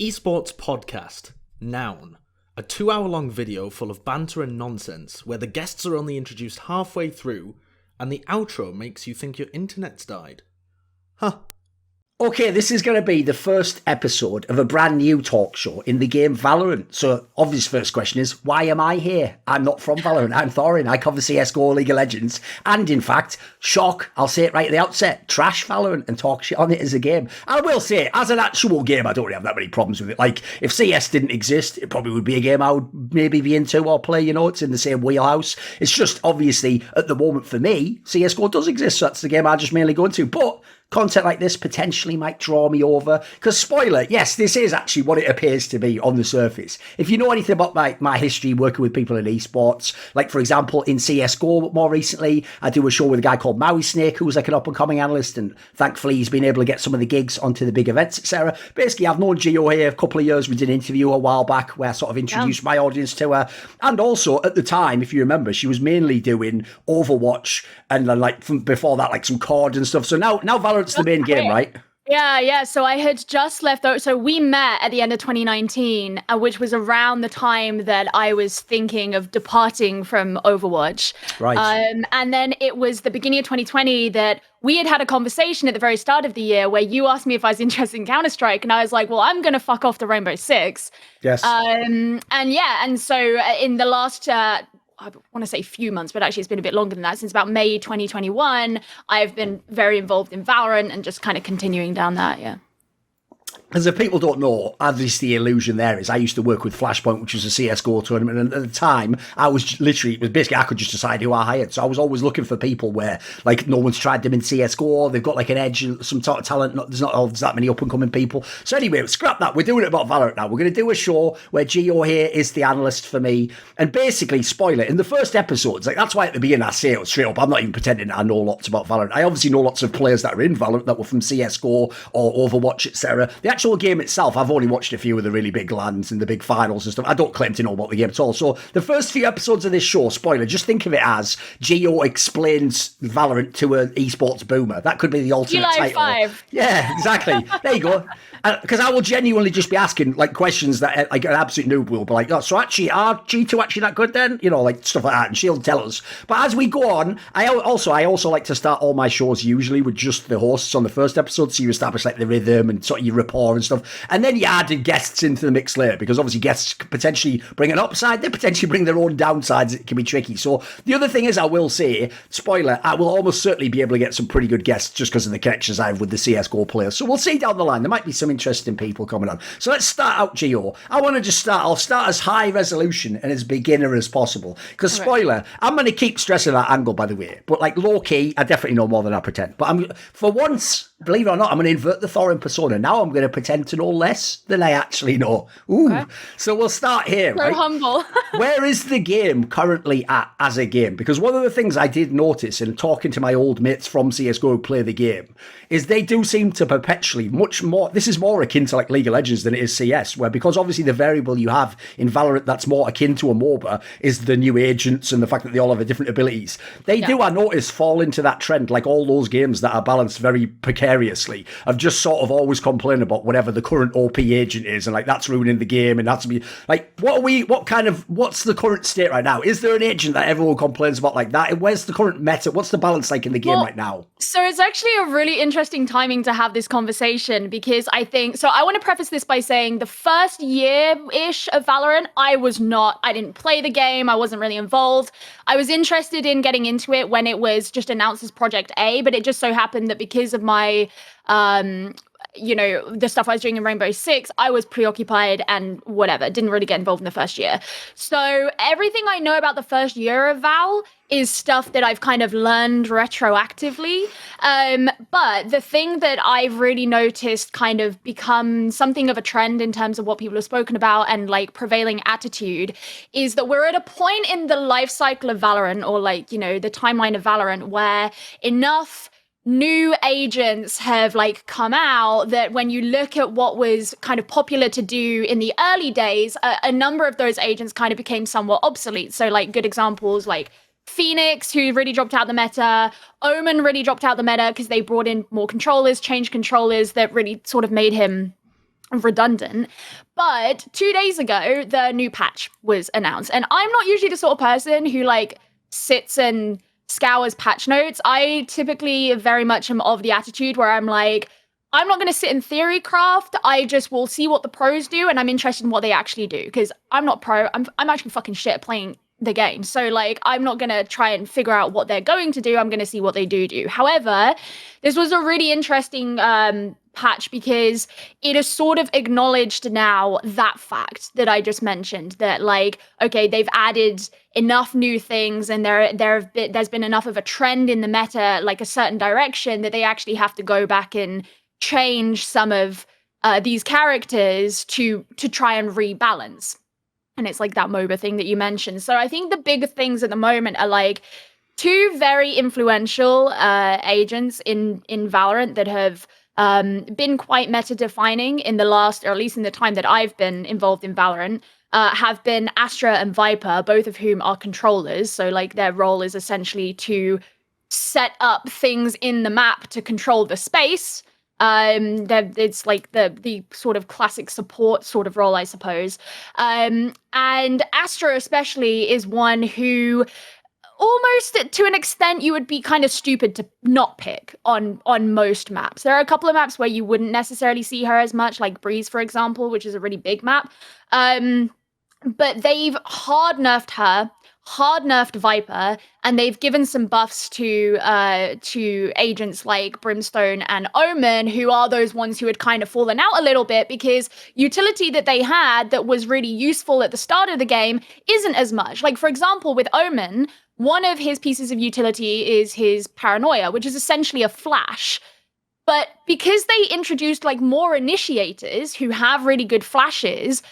Esports podcast, noun. A 2-hour-long video full of banter and nonsense where the guests are only introduced halfway through and the outro makes you think your internet's died. Huh. Okay, this is going to be the first episode of a brand new talk show in the game Valorant. So, obvious first question is, why am I here? I'm not from Valorant, I'm Thorin. I cover CSGO, League of Legends, and in fact, shock, I'll say it right at the outset, trash Valorant and talk shit on it as a game. I will say, as an actual game, I don't really have that many problems with it. Like, if CS didn't exist, it probably would be a game I would maybe be into or play, you know, it's in the same wheelhouse. It's just, obviously, at the moment for me, CSGO does exist, so that's the game I just mainly go into. But content like this potentially might draw me over. Because, spoiler, yes, this is actually what it appears to be on the surface. If you know anything about my history working with people in esports, like, for example, in CSGO more recently, I do a show with a guy called Maui Snake, who's like an up-and-coming analyst, and thankfully he's been able to get some of the gigs onto the big events, etc. Basically, I've known Gio here a couple of years. We did an interview a while back where I sort of introduced my audience to her. And also, at the time, if you remember, she was mainly doing Overwatch and then, like, from before that, like, some COD and stuff. So now Valorant's the main game, right? Yeah. So I had just left. So we met at the end of 2019, which was around the time that I was thinking of departing from Overwatch. Right. And then it was the beginning of 2020 that we had a conversation at the very start of the year where you asked me if I was interested in Counter-Strike, and I was like, well, I'm going to fuck off the Rainbow Six. Yes. And so in the last I want to say few months, but actually it's been a bit longer than that. Since about May 2021, I've been very involved in Valorant and just kind of continuing down that, yeah. As if people don't know, obviously the illusion there is I used to work with Flashpoint, which was a CSGO tournament, and at the time, I was literally, it was basically, I could just decide who I hired. So I was always looking for people where, like, no one's tried them in CSGO, they've got, like, an edge, some sort of talent, there's not that many up-and-coming people. So anyway, scrap that, we're doing it about Valorant now. We're going to do a show where Gio here is the analyst for me, and basically, spoiler, in the first episodes, like, that's why at the beginning I say it straight up, I'm not even pretending I know lots about Valorant. I obviously know lots of players that are in Valorant that were from CSGO or Overwatch, etc. The actual game itself, I've only watched a few of the really big lands and the big finals and stuff. I don't claim to know about the game at all. So the first few episodes of this show, spoiler, just think of it as Gio explains Valorant to an esports boomer. That could be the alternate title. 5. Yeah, exactly. There you go. Because I will genuinely just be asking, like, questions that, like, an absolute noob will be like, oh, so actually, are G2 actually that good then? You know, like, stuff like that, and she'll tell us. But as we go on, I also like to start all my shows usually with just the hosts on the first episode, so you establish, like, the rhythm and sort of your rapport and stuff. And then you add guests into the mix later, because obviously guests potentially bring an upside, they potentially bring their own downsides. It can be tricky. So the other thing is, I will say, spoiler, I will almost certainly be able to get some pretty good guests just because of the connections I have with the CSGO players. So we'll see down the line. There might be some interesting people coming on. So let's start out, Gio. I'll start as high resolution and as beginner as possible. Because spoiler, I'm going to keep stressing that angle, by the way. But, like, low key, I definitely know more than I pretend. But for once, believe it or not, I'm going to invert the Thorin persona. Now I'm going to pretend to know less than I actually know. Ooh. Okay. So we'll start here. So right? humble. Where is the game currently at as a game? Because one of the things I did notice in talking to my old mates from CSGO who play the game is they do seem to perpetually much more, this is more akin to, like, League of Legends than it is CS, where because obviously the variable you have in Valorant that's more akin to a MOBA is the new agents and the fact that they all have different abilities. They do, I notice, fall into that trend, like all those games that are balanced very precariously, of just sort of always complaining about whatever the current OP agent is, and, like, that's ruining the game, and that's me. Like, what's the current state right now? Is there an agent that everyone complains about like that? Where's the current meta? What's the balance like in the game right now? So it's actually a really interesting timing to have this conversation, because I want to preface this by saying the first year-ish of Valorant, I didn't play the game, I wasn't really involved. I was interested in getting into it when it was just announced as Project A, but it just so happened that because of my the stuff I was doing in Rainbow Six, I was preoccupied and whatever, didn't really get involved in the first year. So everything I know about the first year of Val is stuff that I've kind of learned retroactively. But the thing that I've really noticed kind of become something of a trend in terms of what people have spoken about and, like, prevailing attitude is that we're at a point in the life cycle of Valorant, or, like, the timeline of Valorant, where enough new agents have, like, come out that when you look at what was kind of popular to do in the early days, a number of those agents kind of became somewhat obsolete. So, like, good examples like Phoenix, who really dropped out the meta. Omen really dropped out the meta because they brought in more controllers, changed controllers that really sort of made him redundant. But 2 days ago, the new patch was announced. And I'm not usually the sort of person who like sits and scours patch notes. I typically very much am of the attitude where I'm like, I'm not going to sit in theory craft. I just will see what the pros do, and I'm interested in what they actually do, because I'm not pro. I'm actually fucking shit at playing the game. So like, I'm not going to try and figure out what they're going to do. I'm going to see what they do. However, this was a really interesting patch, because it is sort of acknowledged now that fact that I just mentioned, that like, okay, they've added enough new things, and there's been enough of a trend in the meta, like a certain direction, that they actually have to go back and change some of these characters to try and rebalance. And it's like that MOBA thing that you mentioned. So I think the big things at the moment are like two very influential agents in Valorant that have been quite meta-defining in the last, or at least in the time that I've been involved in Valorant, have been Astra and Viper, both of whom are controllers. So like their role is essentially to set up things in the map to control the space. It's like the sort of classic support sort of role, I suppose. And Astra especially is one who almost to an extent you would be kind of stupid to not pick on most maps. There are a couple of maps where you wouldn't necessarily see her as much, like Breeze, for example, which is a really big map. But they've hard nerfed her, hard nerfed Viper, and they've given some buffs to agents like Brimstone and Omen, who are those ones who had kind of fallen out a little bit, because utility that they had that was really useful at the start of the game isn't as much. Like, for example, with Omen, one of his pieces of utility is his paranoia, which is essentially a flash. But because they introduced like more initiators who have really good flashes,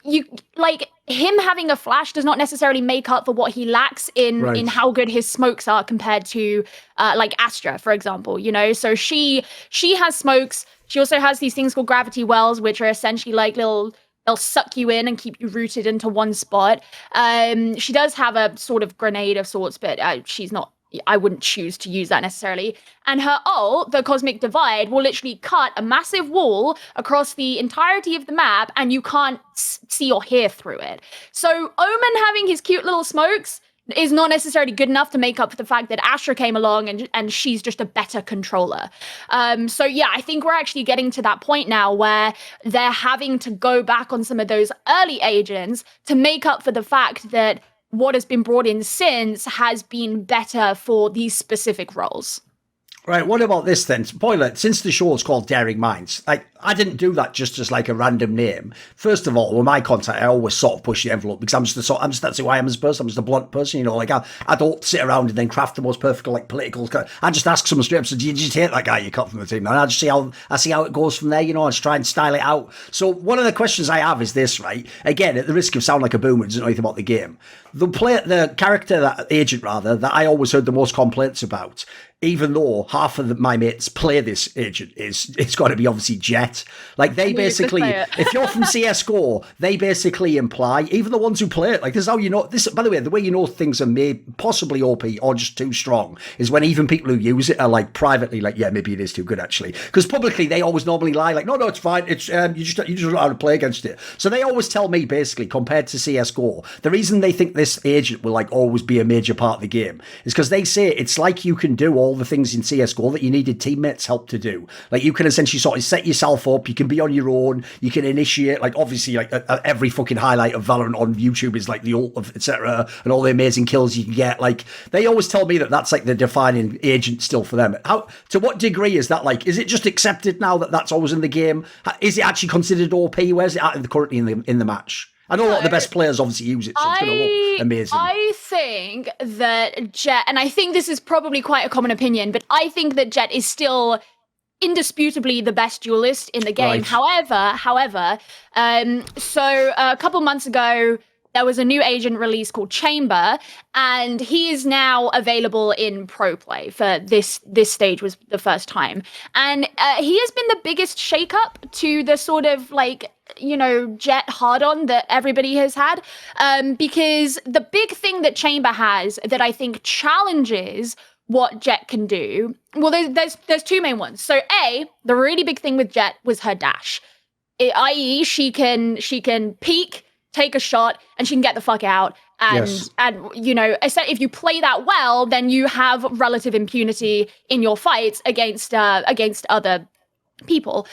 you like him having a flash does not necessarily make up for what he lacks in how good his smokes are compared to like Astra, for example, you know. So she has smokes. She also has these things called gravity wells, which are essentially like they'll suck you in and keep you rooted into one spot. She does have a sort of grenade of sorts, but I wouldn't choose to use that necessarily. And her ult, the Cosmic Divide, will literally cut a massive wall across the entirety of the map, and you can't see or hear through it. So Omen having his cute little smokes is not necessarily good enough to make up for the fact that Astra came along and she's just a better controller. So yeah, I think we're actually getting to that point now where they're having to go back on some of those early agents to make up for the fact that what has been brought in since has been better for these specific roles. Right, what about this then? Spoiler, since the show is called Daring Minds, like, I didn't do that just as like a random name. First of all, with my content, I always sort of push the envelope, because that's who I am as a person. I'm just a blunt person, you know, like I don't sit around and then craft the most perfect, like, political. I just ask someone straight up, so do you just hate that guy you cut from the team? And I just see how it goes from there, you know, and just try and style it out. So one of the questions I have is this, right? Again, at the risk of sounding like a boomer who doesn't know anything about the game, the character, that agent rather, that I always heard the most complaints about, even though half of my mates play this agent, it's got to be obviously Jett. Like, they basically, if you're from CSGO, they basically imply, even the ones who play it, like, this is how you know, this, by the way, the way you know things are possibly OP or just too strong is when even people who use it are like privately like, yeah, maybe it is too good actually. Because publicly, they always normally lie like, no, it's fine. It's you just don't know how to play against it. So they always tell me, basically, compared to CSGO, the reason they think this agent will like always be a major part of the game is because they say it's like you can do all the things in CSGO that you needed teammates help to do. Like, you can essentially sort of set yourself up, you can be on your own, you can initiate, like, obviously, like, every fucking highlight of Valorant on YouTube is like the ult of etc. and all the amazing kills you can get. Like, they always tell me that that's like the defining agent still for them. How, to what degree is that, like, is it just accepted now that that's always in the game? Is it actually considered OP? Where's it at currently in the match? I know a lot of the best players obviously use it, so it's going to look amazing. I think that Jett, and I think this is probably quite a common opinion, but I think that Jett is still indisputably the best duelist in the game. Right. However, so a couple months ago, there was a new agent release called Chamber, and he is now available in pro play for this stage was the first time. And he has been the biggest shakeup to the sort of like, you know, Jett hard-on that everybody has had. Because the big thing that Chamber has that I think challenges what Jett can do, well, there's two main ones. So A, the really big thing with Jett was her dash. i.e., she can peek, take a shot, and she can get the fuck out. And Yes. and you know, if you play that well, then you have relative impunity in your fights against other people.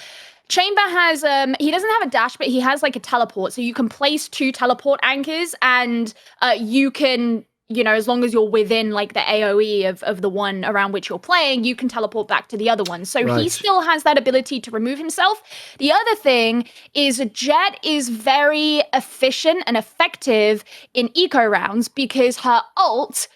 Chamber has he doesn't have a dash, but he has like a teleport, so you can place 2 teleport anchors, and you can, you know, as long as you're within like the AoE of the one around which you're playing, you can teleport back to the other one. So he Right. still has that ability to remove himself. The other thing is Jett is very efficient and effective in eco rounds because her ult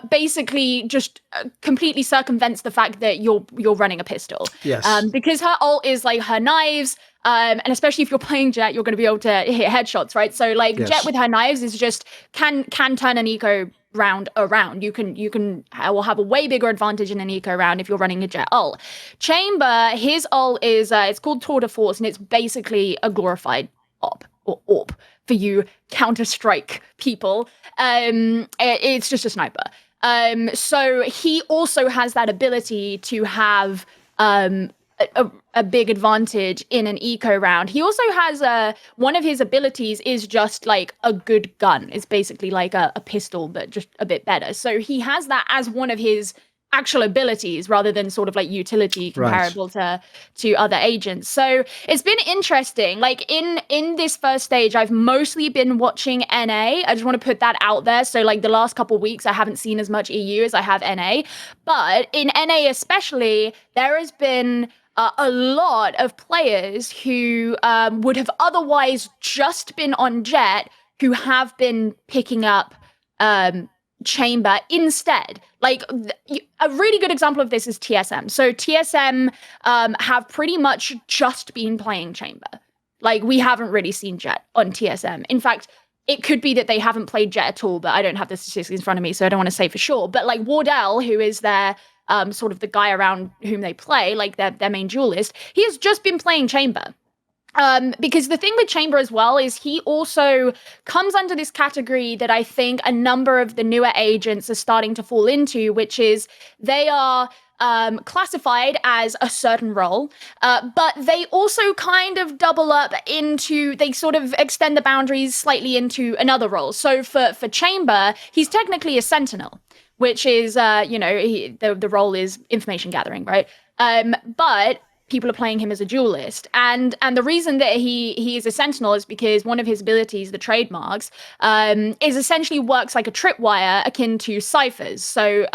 basically just completely circumvents the fact that you're running a pistol. Yes. Because her ult is like her knives, and especially if you're playing Jett, you're going to be able to hit headshots, right? So like Yes. Jett with her knives is just can turn an eco round around. You will have a way bigger advantage in an eco round if you're running a Jett ult. Chamber, his ult is it's called Tour de Force, and it's basically a glorified op or AWP for you Counter-Strike people. It's just a sniper. So he also has that ability to have a big advantage in an eco round. He also has one of his abilities is just like a good gun. It's basically like a pistol, but just a bit better. So he has that as one of his actual abilities rather than sort of like utility comparable to other agents. So it's been interesting. Like in this first stage, I've mostly been watching NA. I just want to put that out there. So like the last couple of weeks, I haven't seen as much EU as I have NA. But in NA especially, there has been a lot of players who would have otherwise just been on Jett who have been picking up Chamber instead. Like a really good example of this is TSM. So TSM have pretty much just been playing Chamber. Like we haven't really seen Jett on TSM. In fact, it could be that they haven't played Jett at all, but I don't have the statistics in front of me, so I don't want to say for sure. But like Wardell, who is their sort of the guy around whom they play, like their main duelist, he has just been playing Chamber. Because the thing with Chamber as well is he also comes under this category that I think a number of the newer agents are starting to fall into, which is they are classified as a certain role, but they also kind of double up into, they sort of extend the boundaries slightly into another role. So for Chamber, he's technically a Sentinel, which is, the role is information gathering, right? But people are playing him as a duelist. And the reason that he is a Sentinel is because one of his abilities, the trademarks, is essentially works like a tripwire akin to ciphers. So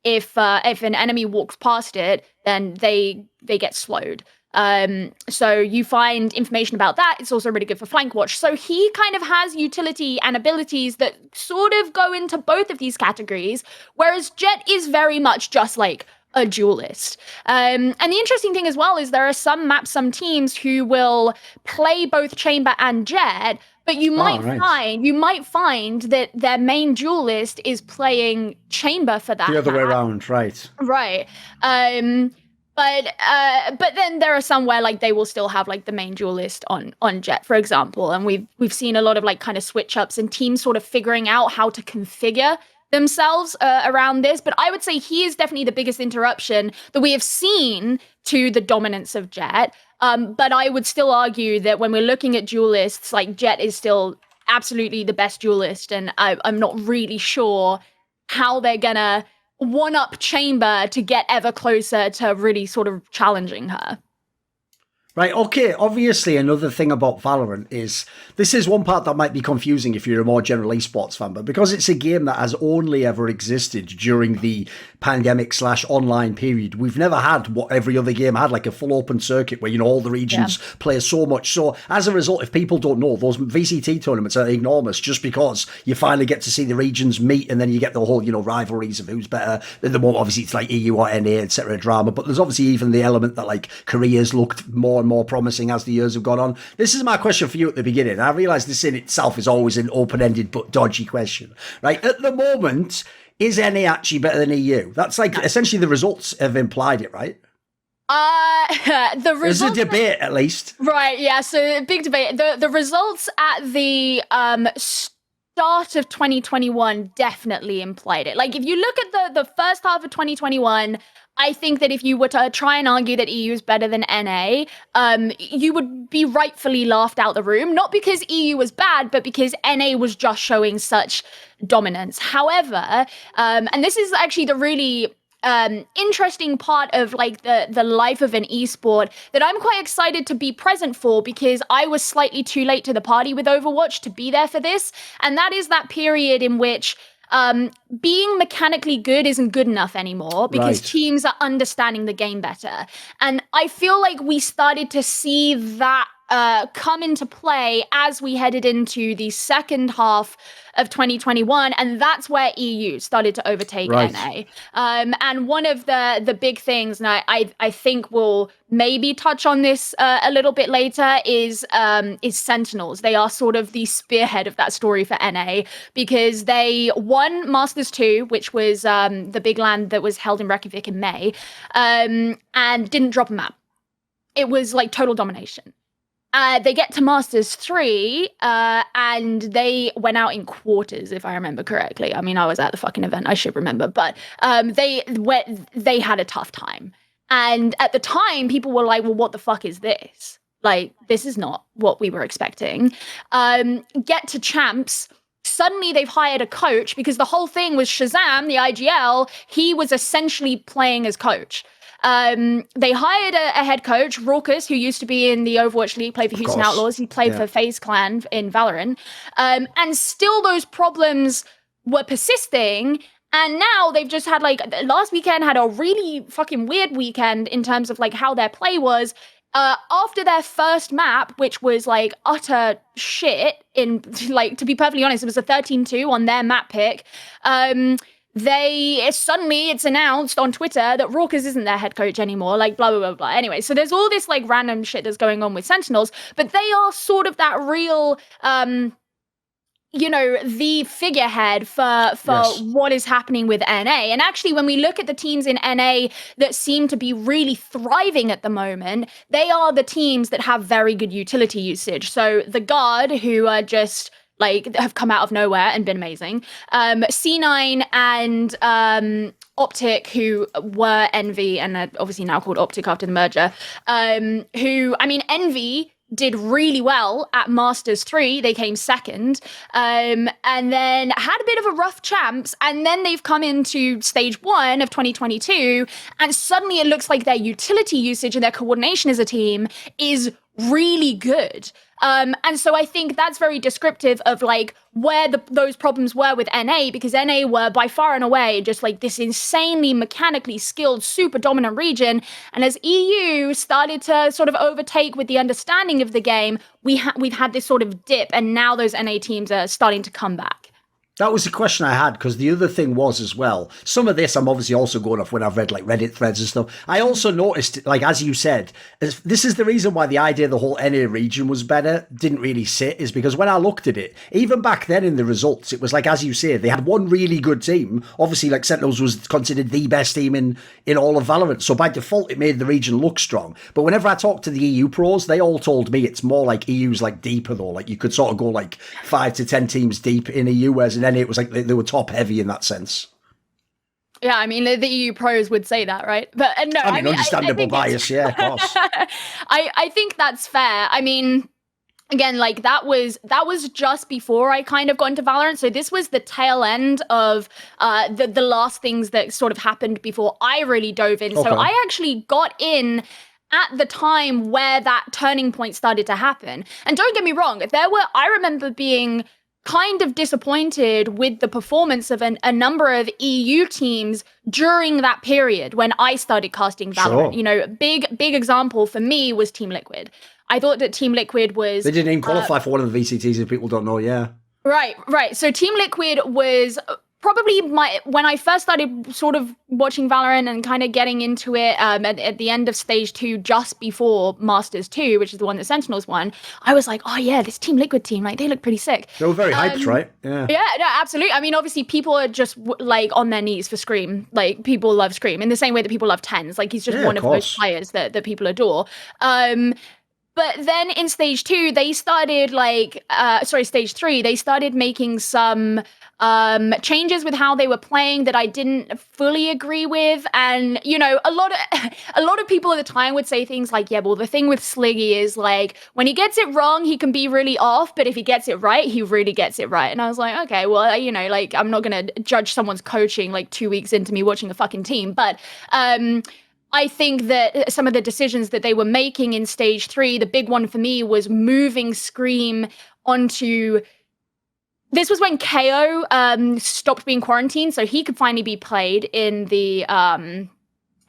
if an enemy walks past it, then they get slowed. So you find information about that. It's also really good for flank watch. So he kind of has utility and abilities that sort of go into both of these categories, whereas Jett is very much just like a duelist. And the interesting thing as well is there are some maps, some teams who will play both Chamber and Jett, but you might find that their main duelist is playing Chamber for that. The other way map. around, right? Right. But then there are some where like they will still have like the main duelist on Jett, for example, and we've seen a lot of like kind of switch ups and teams sort of figuring out how to configure themselves around this. But I would say he is definitely the biggest interruption that we have seen to the dominance of Jett. But I would still argue that when we're looking at duelists, like Jett is still absolutely the best duelist, and I'm not really sure how they're gonna one-up Chamber to get ever closer to really sort of challenging her. Right, okay, obviously another thing about Valorant is, this is one part that might be confusing if you're a more general esports fan, but because it's a game that has only ever existed during the pandemic/online period, we've never had what every other game had, like a full open circuit where, all the regions play so much. So as a result, if people don't know, those VCT tournaments are enormous just because you finally get to see the regions meet, and then you get the whole, rivalries of who's better. At the moment, obviously, it's like EU or NA, etc. drama, but there's obviously even the element that like careers looked more and more promising as the years have gone on. This is my question for you at the beginning. I realise this in itself is always an open-ended but dodgy question, right? At the moment, is NA actually better than EU? That's like essentially the results have implied it, right? The results. There's a debate, at least. Right, yeah. So big debate. The results at the start of 2021 definitely implied it. Like if you look at the first half of 2021, I think that if you were to try and argue that EU is better than NA, you would be rightfully laughed out the room, not because EU was bad, but because NA was just showing such dominance. However, and this is actually the really interesting part of like the life of an esport that I'm quite excited to be present for, because I was slightly too late to the party with Overwatch to be there for this. And that is that period in which being mechanically good isn't good enough anymore, because teams are understanding the game better. And I feel like we started to see that come into play as we headed into the second half of 2021, and that's where EU started to overtake NA. And one of the big things, and I think we'll maybe touch on this a little bit later, is Sentinels. They are sort of the spearhead of that story for NA, because they won Masters 2, which was the big LAN that was held in Reykjavik in May, and didn't drop a map. It was like total domination. They get to Masters 3, and they went out in quarters, if I remember correctly. I mean, I was at the fucking event, I should remember. But they had a tough time. And at the time, people were like, well, what the fuck is this? Like, this is not what we were expecting. Get to champs. Suddenly they've hired a coach, because the whole thing was Shazam, the IGL. He was essentially playing as coach. They hired a head coach, Raucus, who used to be in the Overwatch League, played for Houston Outlaws. He played for FaZe Clan in Valorant. And still those problems were persisting. And now they've just had, like, last weekend had a really fucking weird weekend in terms of, like, how their play was. After their first map, which was, like, utter shit, in, like, to be perfectly honest, it was a 13-2 on their map pick. It's announced on Twitter that Raucus isn't their head coach anymore, like blah, blah, blah, blah. Anyway, so there's all this like random shit that's going on with Sentinels, but they are sort of that real, the figurehead for what is happening with NA. And actually, when we look at the teams in NA that seem to be really thriving at the moment, they are the teams that have very good utility usage. So the Guard, who are just like have come out of nowhere and been amazing. C9 and Optic, who were Envy and are obviously now called Optic after the merger, Envy did really well at Masters 3. They came second, and then had a bit of a rough champs, and then they've come into stage 1 of 2022, and suddenly it looks like their utility usage and their coordination as a team is really good. And so I think that's very descriptive of like where those problems were with NA, because NA were by far and away just like this insanely mechanically skilled, super dominant region. And as EU started to sort of overtake with the understanding of the game, we've had this sort of dip, and now those NA teams are starting to come back. That was the question I had, because the other thing was as well, some of this I'm obviously also going off when I've read like Reddit threads and stuff. I also noticed, like, as you said, this is the reason why the idea of the whole NA region was better didn't really sit, is because when I looked at it, even back then in the results, it was like, as you say, they had one really good team. Obviously, like, Sentinels was considered the best team in all of Valorant. So by default, it made the region look strong. But whenever I talked to the EU pros, they all told me it's more like EU's like deeper though. Like, you could sort of go like 5 to 10 teams deep in EU, whereas in NA it was like they were top heavy in that sense. Yeah, I mean, the EU pros would say that, right? But no, I mean, understandable bias, yeah, of course. I think that's fair. I mean, again, like that was just before I kind of got into Valorant. So this was the tail end of the last things that sort of happened before I really dove in. Okay. So I actually got in at the time where that turning point started to happen. And don't get me wrong, I remember being kind of disappointed with the performance of a number of EU teams during that period when I started casting Valorant. Sure. You know, big example for me was Team Liquid. I thought that Team Liquid was... They didn't even qualify for one of the VCTs if people don't know, yeah. Right. So Team Liquid was probably when I first started sort of watching Valorant and kind of getting into it at the end of stage 2, just before Masters 2, which is the one that Sentinels won, I was like, oh yeah, this Team Liquid team, like they look pretty sick. They were very hyped, right? Yeah. Yeah, no, absolutely. I mean, obviously people are just like on their knees for Scream. Like people love Scream in the same way that people love Tens. Like he's just one of those players that people adore. But then in stage 2, they started stage 3, they started making some changes with how they were playing that I didn't fully agree with. And, you know, a lot of people at the time would say things like, yeah, well, the thing with Sliggy is like, when he gets it wrong, he can be really off, but if he gets it right, he really gets it right. And I was like, okay, well, you know, like, I'm not going to judge someone's coaching like 2 weeks into me watching a fucking team. But, I think that some of the decisions that they were making in stage 3, the big one for me was moving Scream onto. This was when KO stopped being quarantined, so he could finally be played in the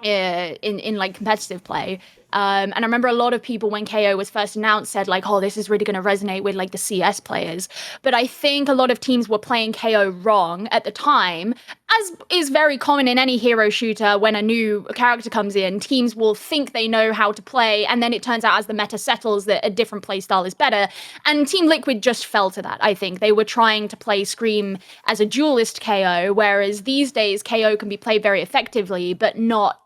in like competitive play. And I remember a lot of people when KO was first announced said like, oh, this is really going to resonate with like the CS players. But I think a lot of teams were playing KO wrong at the time, as is very common in any hero shooter. When a new character comes in, teams will think they know how to play, and then it turns out as the meta settles that a different play style is better. And Team Liquid just fell to that, I think. They were trying to play Scream as a duelist KO, whereas these days KO can be played very effectively, but not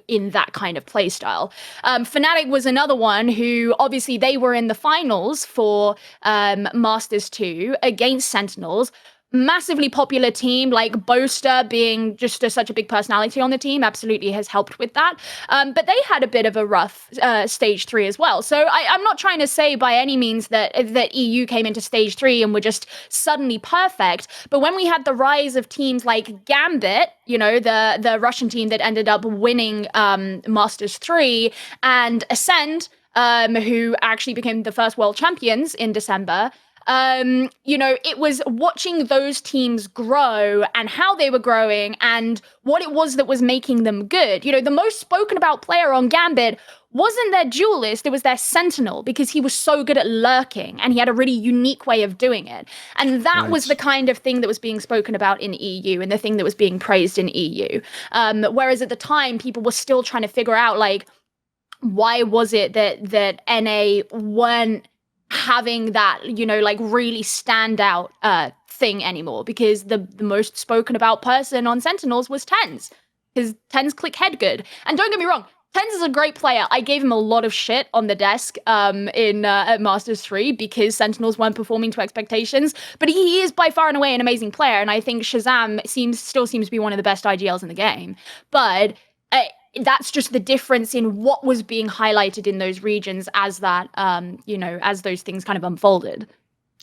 in that kind of play style. Fnatic was another one who, obviously, they were in the finals for Masters 2 against Sentinels. Massively popular team, like Boaster being just such a big personality on the team absolutely has helped with that. But they had a bit of a rough stage 3 as well. So I'm not trying to say by any means that EU came into stage 3 and were just suddenly perfect. But when we had the rise of teams like Gambit, you know, the Russian team that ended up winning Masters 3, and Ascend, who actually became the first world champions in December, you know, it was watching those teams grow and how they were growing and what it was that was making them good. You know, the most spoken about player on Gambit wasn't their duelist, it was their sentinel, because he was so good at lurking and he had a really unique way of doing it. And that was the kind of thing that was being spoken about in EU and the thing that was being praised in EU. Whereas at the time, people were still trying to figure out, like, why was it that NA weren't having that, you know, like really stand out thing anymore, because the most spoken about person on Sentinels was TenZ, because TenZ click head good. And don't get me wrong, TenZ is a great player. I gave him a lot of shit on the desk at Masters 3 because Sentinels weren't performing to expectations, but he is by far and away an amazing player, and I think Shazam still seems to be one of the best IGLs in the game. But that's just the difference in what was being highlighted in those regions as that, you know, as those things kind of unfolded.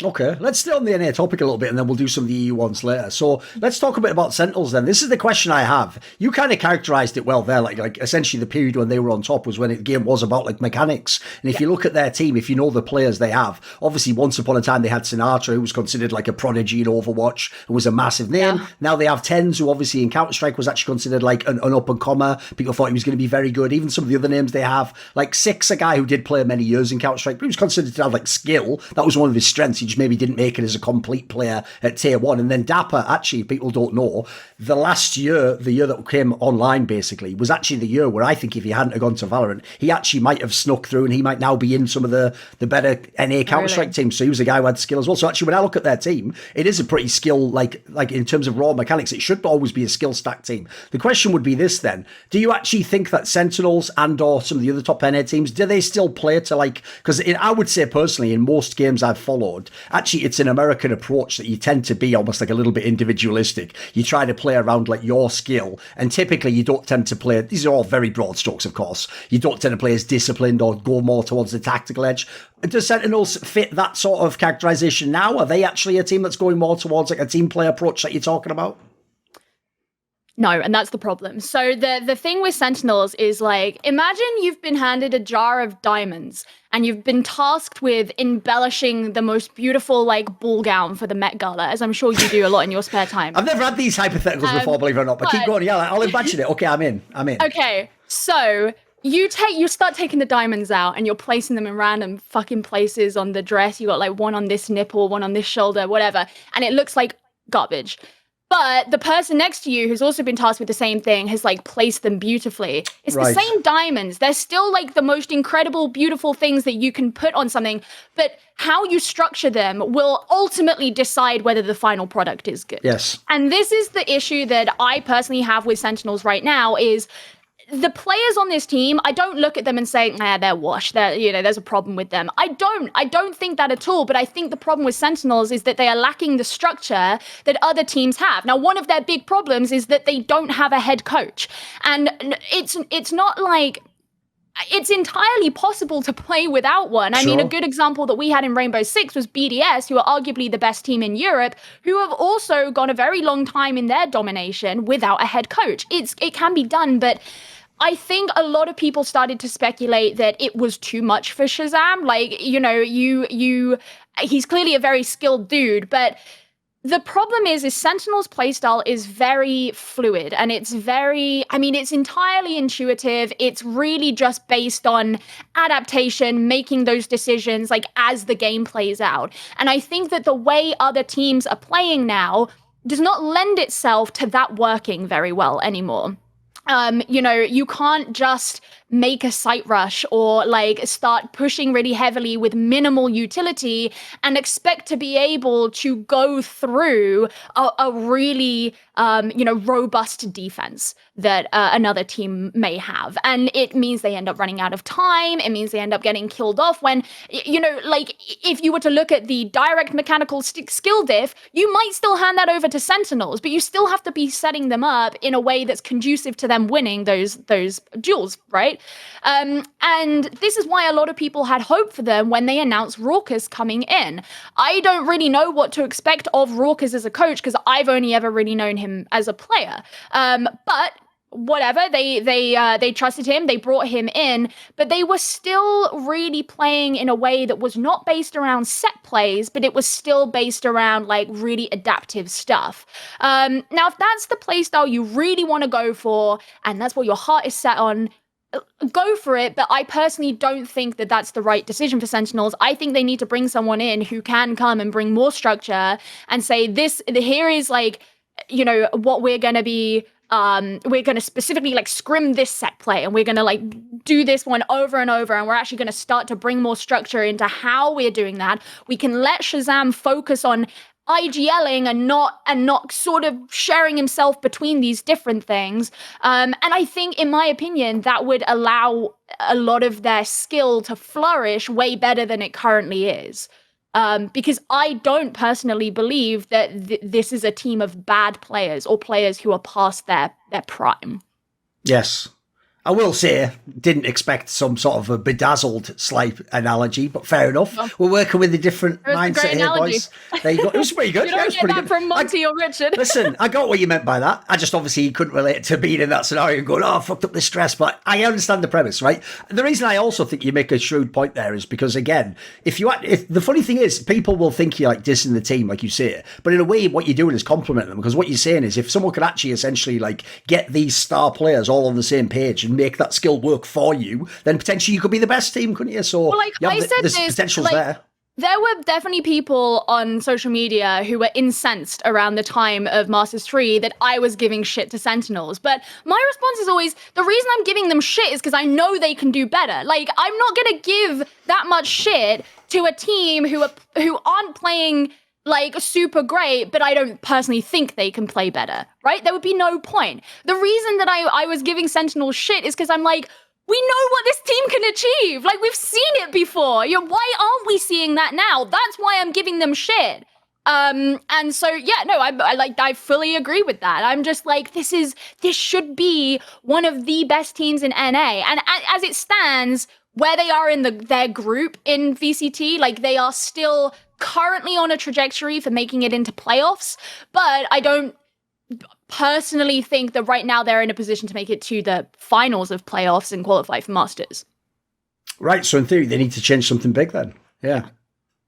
Okay, let's stay on the NA topic a little bit and then we'll do some of the EU ones later. So let's talk a bit about Sentinels then. This is the question I have. You kind of characterized it well there, like essentially the period when they were on top was when the game was about like mechanics. And if you look at their team, if you know the players they have, obviously once upon a time they had Sinatra, who was considered like a prodigy in Overwatch and was a massive name. Yeah. Now they have TenZ, who obviously in Counter-Strike was actually considered like an up-and-comer. People thought he was going to be very good. Even some of the other names they have, like Six, a guy who did play many years in Counter-Strike, but he was considered to have like skill. That was one of his strengths. He just maybe didn't make it as a complete player at tier 1. And then Dapper, actually, if people don't know, the last year, the year that came online basically, was actually the year where I think if he hadn't have gone to Valorant, he actually might have snuck through and he might now be in some of the better NA Counter-Strike teams. So he was a guy who had skill as well. So actually when I look at their team, it is a pretty skill, like in terms of raw mechanics, it should always be a skill stack team. The question would be this then, do you actually think that Sentinels and or some of the other top NA teams, do they still play to like, because I would say personally in most games I've followed, actually it's an American approach that you tend to be almost like a little bit individualistic. You try to play around like your skill, and typically you don't tend to play, these are all very broad strokes of course, you don't tend to play as disciplined or go more towards the tactical edge. Does Sentinels fit that sort of characterization now? Are they actually a team that's going more towards like a team play approach that you're talking about? No, and that's the problem. So the thing with Sentinels is like, imagine you've been handed a jar of diamonds and you've been tasked with embellishing the most beautiful like ball gown for the Met Gala, as I'm sure you do a lot in your spare time. I've never had these hypotheticals before, believe it or not, but keep going. Yeah, I'll imagine it. Okay, I'm in. Okay, so you start taking the diamonds out and you're placing them in random fucking places on the dress. You got like one on this nipple, one on this shoulder, whatever, and it looks like garbage. But the person next to you who's also been tasked with the same thing has like placed them beautifully. It's right. The same diamonds. They're still like the most incredible, beautiful things that you can put on something. But how you structure them will ultimately decide whether the final product is good. Yes. And this is the issue that I personally have with Sentinels right now is the players on this team, I don't look at them and say, they're washed. There's a problem with them. I don't think that at all. But I think the problem with Sentinels is that they are lacking the structure that other teams have. Now, one of their big problems is that they don't have a head coach. And it's not like, it's entirely possible to play without one. I mean, a good example that we had in Rainbow Six was BDS, who are arguably the best team in Europe, who have also gone a very long time in their domination without a head coach. It can be done, but I think a lot of people started to speculate that it was too much for Shazam. Like, he's clearly a very skilled dude, but the problem is Sentinel's playstyle is very fluid and it's entirely intuitive. It's really just based on adaptation, making those decisions like as the game plays out. And I think that the way other teams are playing now does not lend itself to that working very well anymore. You can't just make a site rush or like start pushing really heavily with minimal utility and expect to be able to go through a really, robust defense that another team may have. And it means they end up running out of time. It means they end up getting killed off when, if you were to look at the direct mechanical skill diff, you might still hand that over to Sentinels, but you still have to be setting them up in a way that's conducive to them winning those duels, right? And this is why a lot of people had hope for them when they announced Raucus coming in. I don't really know what to expect of Raucus as a coach because I've only ever really known him as a player. But whatever, they trusted him, they brought him in, but they were still really playing in a way that was not based around set plays, but it was still based around like really adaptive stuff. Now, if that's the play style you really want to go for, and that's what your heart is set on, go for it, but I personally don't think that that's the right decision for Sentinels. I think they need to bring someone in who can come and bring more structure and say here is like, what we're going to be, we're going to specifically like scrim this set play and we're going to like do this one over and over. And we're actually going to start to bring more structure into how we're doing that. We can let Shazam focus on IGLing and not sort of sharing himself between these different things. And I think, in my opinion, that would allow a lot of their skill to flourish way better than it currently is. Because I don't personally believe that this is a team of bad players or players who are past their prime. Yes. I will say, didn't expect some sort of a bedazzled slipe analogy, but fair enough. Well, we're working with a different mindset here, boys. There you go. It was pretty good. You don't get that from Monty or Richard. Listen, I got what you meant by that. I just obviously couldn't relate to being in that scenario and going, I fucked up the stress. But I understand the premise, right? The reason I also think you make a shrewd point there is because, again, if the funny thing is, people will think you're like dissing the team, like you say, but in a way, what you're doing is complimenting them, because what you're saying is if someone could actually essentially like get these star players all on the same page and make that skill work for you, then potentially you could be the best team, couldn't you? So, I said this potential's like, there. There were definitely people on social media who were incensed around the time of Masters 3 that I was giving shit to Sentinels. But my response is always, the reason I'm giving them shit is because I know they can do better. Like, I'm not going to give that much shit to a team who aren't playing like super great, but I don't personally think they can play better, right? There would be no point. The reason that I was giving Sentinels shit is because I'm like, we know what this team can achieve. Like, we've seen it before. Why aren't we seeing that now? That's why I'm giving them shit. And so, yeah, no, I fully agree with that. I'm just like, this should be one of the best teams in NA. And as it stands, where they are in their group in VCT, like, they are still currently on a trajectory for making it into playoffs, but I don't personally think that right now they're in a position to make it to the finals of playoffs and qualify for Masters. Right, so in theory, they need to change something big then. Yeah.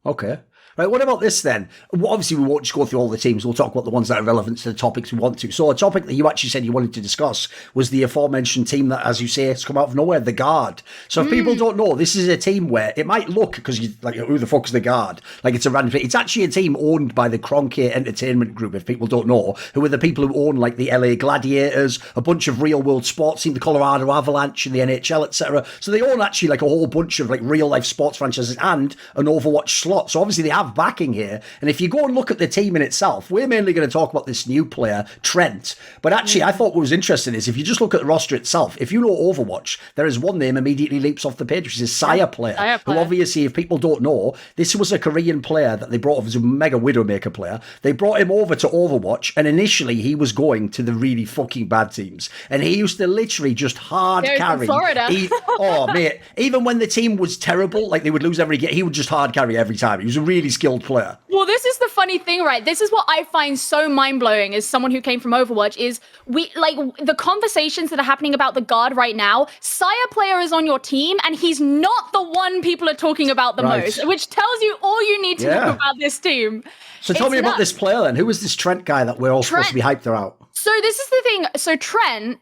Okay. Right, what about this then? Obviously, we won't just go through all the teams. We'll talk about the ones that are relevant to the topics we want to. So a topic that you actually said you wanted to discuss was the aforementioned team that, as you say, has come out of nowhere, the Guard. So if people don't know, this is a team where it might look, because you like, who the fuck is the Guard? Like, it's a random thing. It's actually a team owned by the Cronkey Entertainment Group, if people don't know, who are the people who own, like, the LA Gladiators, a bunch of real-world sports teams, the Colorado Avalanche and the NHL, etc. So they own actually, like, a whole bunch of, like, real-life sports franchises and an Overwatch slot. So obviously they have backing here. And if you go and look at the team in itself, we're mainly going to talk about this new player, Trent. But actually, I thought what was interesting is if you just look at the roster itself, if you know Overwatch, there is one name immediately leaps off the page, which is Sire player, who obviously, if people don't know, this was a Korean player that they brought over, as a mega Widowmaker player. They brought him over to Overwatch, and initially he was going to the really fucking bad teams. And he used to literally just hard carry. Florida. Oh, mate, even when the team was terrible, like they would lose every game, he would just hard carry every time. He was a really skilled player. Well, this is the funny thing, right? This is what I find so mind-blowing as someone who came from Overwatch is the conversations that are happening about the guard right now. Sire player is on your team and he's not the one people are talking about the most, which tells you all you need to know about this team. So tell me about this player then. Who is this Trent guy that we're all supposed to be hyped about? So this is the thing. So Trent,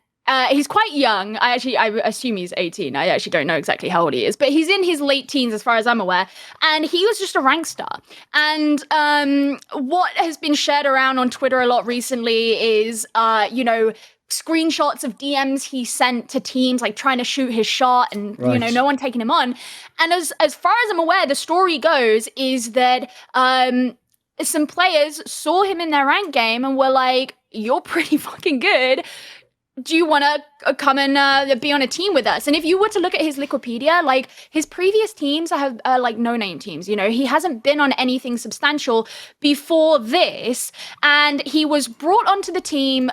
he's quite young. I assume he's 18. I actually don't know exactly how old he is, but he's in his late teens as far as I'm aware. And he was just a rank star. And what has been shared around on Twitter a lot recently is, screenshots of DMs he sent to teams, like trying to shoot his shot and, no one taking him on. And as far as I'm aware, the story goes is that some players saw him in their rank game and were like, you're pretty fucking good. Do you want to come and be on a team with us? And if you were to look at his Wikipedia, like his previous teams have like no-name teams. He hasn't been on anything substantial before this. And he was brought onto the team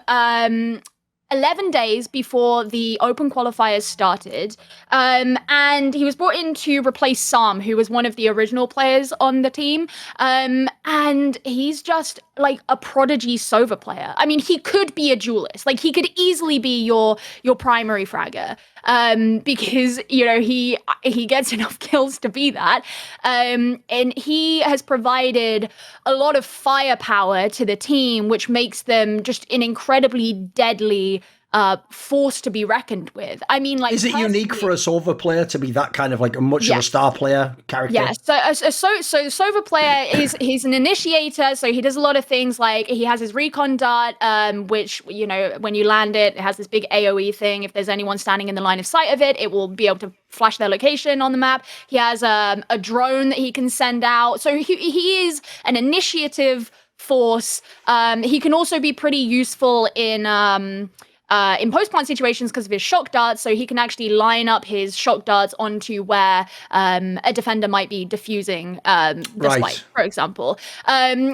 11 days before the open qualifiers started. And he was brought in to replace Sam, who was one of the original players on the team. And he's just like a prodigy Sova player. I mean, he could be a duelist. Like he could easily be your primary fragger. Because, he gets enough kills to be that. And he has provided a lot of firepower to the team, which makes them just an incredibly deadly force to be reckoned with. I mean, like, is it unique for a Sova player to be that kind of like a much of a star player character? Yeah. So the Sova player he's an initiator. So he does a lot of things like he has his recon dart, which when you land it has this big AOE thing. If there's anyone standing in the line of sight of it, it will be able to flash their location on the map. He has a drone that he can send out. So he is an initiative force. He can also be pretty useful in post-plant situations because of his shock darts, so he can actually line up his shock darts onto where a defender might be defusing the spike, for example.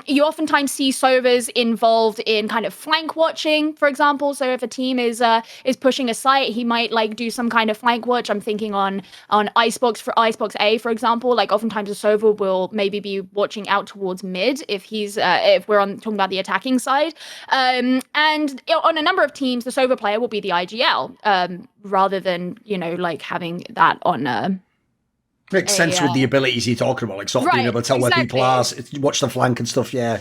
You oftentimes see Sovas involved in kind of flank watching, for example. So if a team is pushing a site, he might like do some kind of flank watch. I'm thinking on Icebox A, for example. Like oftentimes a Sova will maybe be watching out towards mid if we're talking about the attacking side. And on a number of teams, the Sova player will be the IGL, rather than, like having that on makes sense with the abilities you're talking about, like sort of being able to tell where people are, watch the flank and stuff, yeah.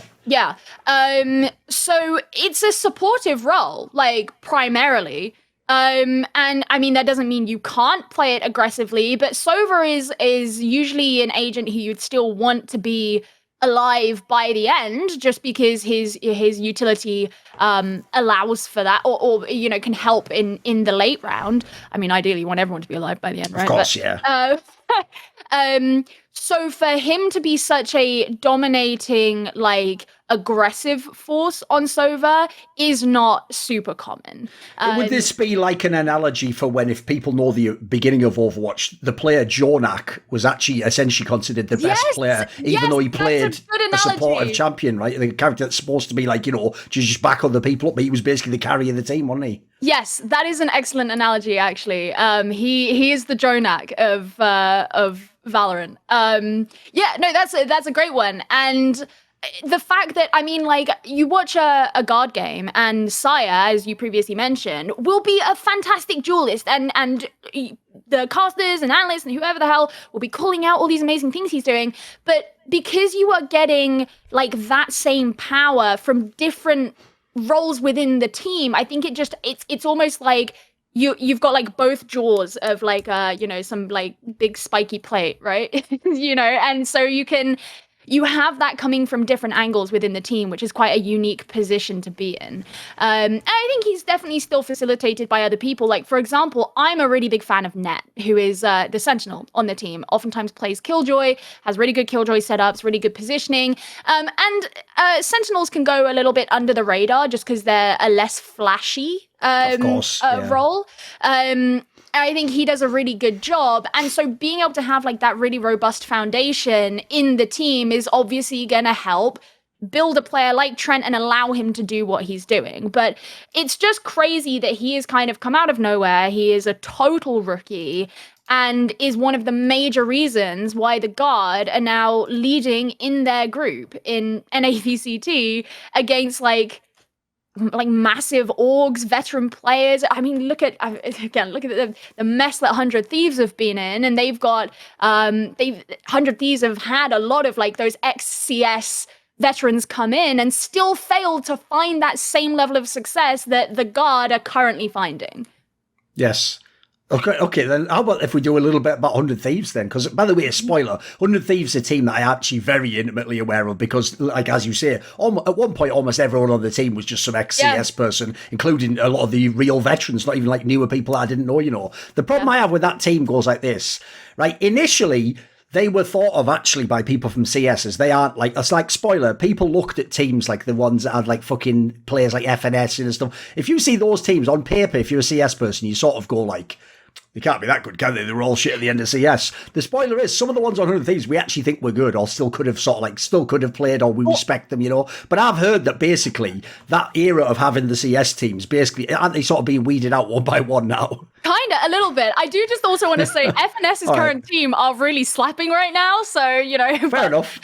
So it's a supportive role, like primarily. And I mean, that doesn't mean you can't play it aggressively, but Sova is usually an agent who you'd still want to be alive by the end, just because his utility allows for that, or can help in the late round. I mean, ideally you want everyone to be alive by the end, right? Of course, yeah. So for him to be such a dominating, like, aggressive force on Sova is not super common. Would this be like an analogy for when, if people know the beginning of Overwatch, the player Jonak was actually essentially considered the best player, even though he played a supportive champion, right? The character that's supposed to be like, just back other people up, but he was basically the carry of the team, wasn't he? Yes, that is an excellent analogy, actually. He is the Jonak of Valorant. That's a great one. And the fact that, I mean, like, you watch a guard game and Sire, as you previously mentioned, will be a fantastic duelist, and the casters and analysts and whoever the hell will be calling out all these amazing things he's doing. But because you are getting like that same power from different roles within the team, I think it's almost like you've got like both jaws of like some like big spiky plate, right? And so you can you have that coming from different angles within the team, which is quite a unique position to be in. And I think he's definitely still facilitated by other people. Like, for example, I'm a really big fan of Net, who is the Sentinel on the team, oftentimes plays Killjoy, has really good Killjoy setups, really good positioning. And Sentinels can go a little bit under the radar just because they're a less flashy role. I think he does a really good job. And so being able to have like that really robust foundation in the team is obviously going to help build a player like Trent and allow him to do what he's doing. But it's just crazy that he has kind of come out of nowhere. He is a total rookie and is one of the major reasons why the Guard are now leading in their group in NAVCT against like massive orgs, veteran players. I mean, look at the mess that 100 Thieves have been in, and they've got 100 Thieves have had a lot of like those ex-CS veterans come in and still failed to find that same level of success that the Guard are currently finding. Yes. Okay, then how about if we do a little bit about 100 Thieves then? Because, by the way, a spoiler, 100 Thieves is a team that I actually very intimately aware of because, like, as you say, at one point, almost everyone on the team was just some ex-CS person, including a lot of the real veterans, not even, like, newer people I didn't know, you know. The problem I have with that team goes like this, right? Initially, they were thought of actually by people from CS as they aren't like, it's like, spoiler, people looked at teams like the ones that had like fucking players like FNS and stuff. If you see those teams on paper, if you're a CS person, you sort of go like, they can't be that good, can they? They were all shit at the end of CS. The spoiler is, some of the ones on 100 Thieves we actually think were good or still could have played or we respect them, you know. But I've heard that basically that era of having the CS teams, basically, aren't they sort of being weeded out one by one now? Kind of, a little bit. I do just also want to say FNS's current team are really slapping right now, so, you know. Fair enough.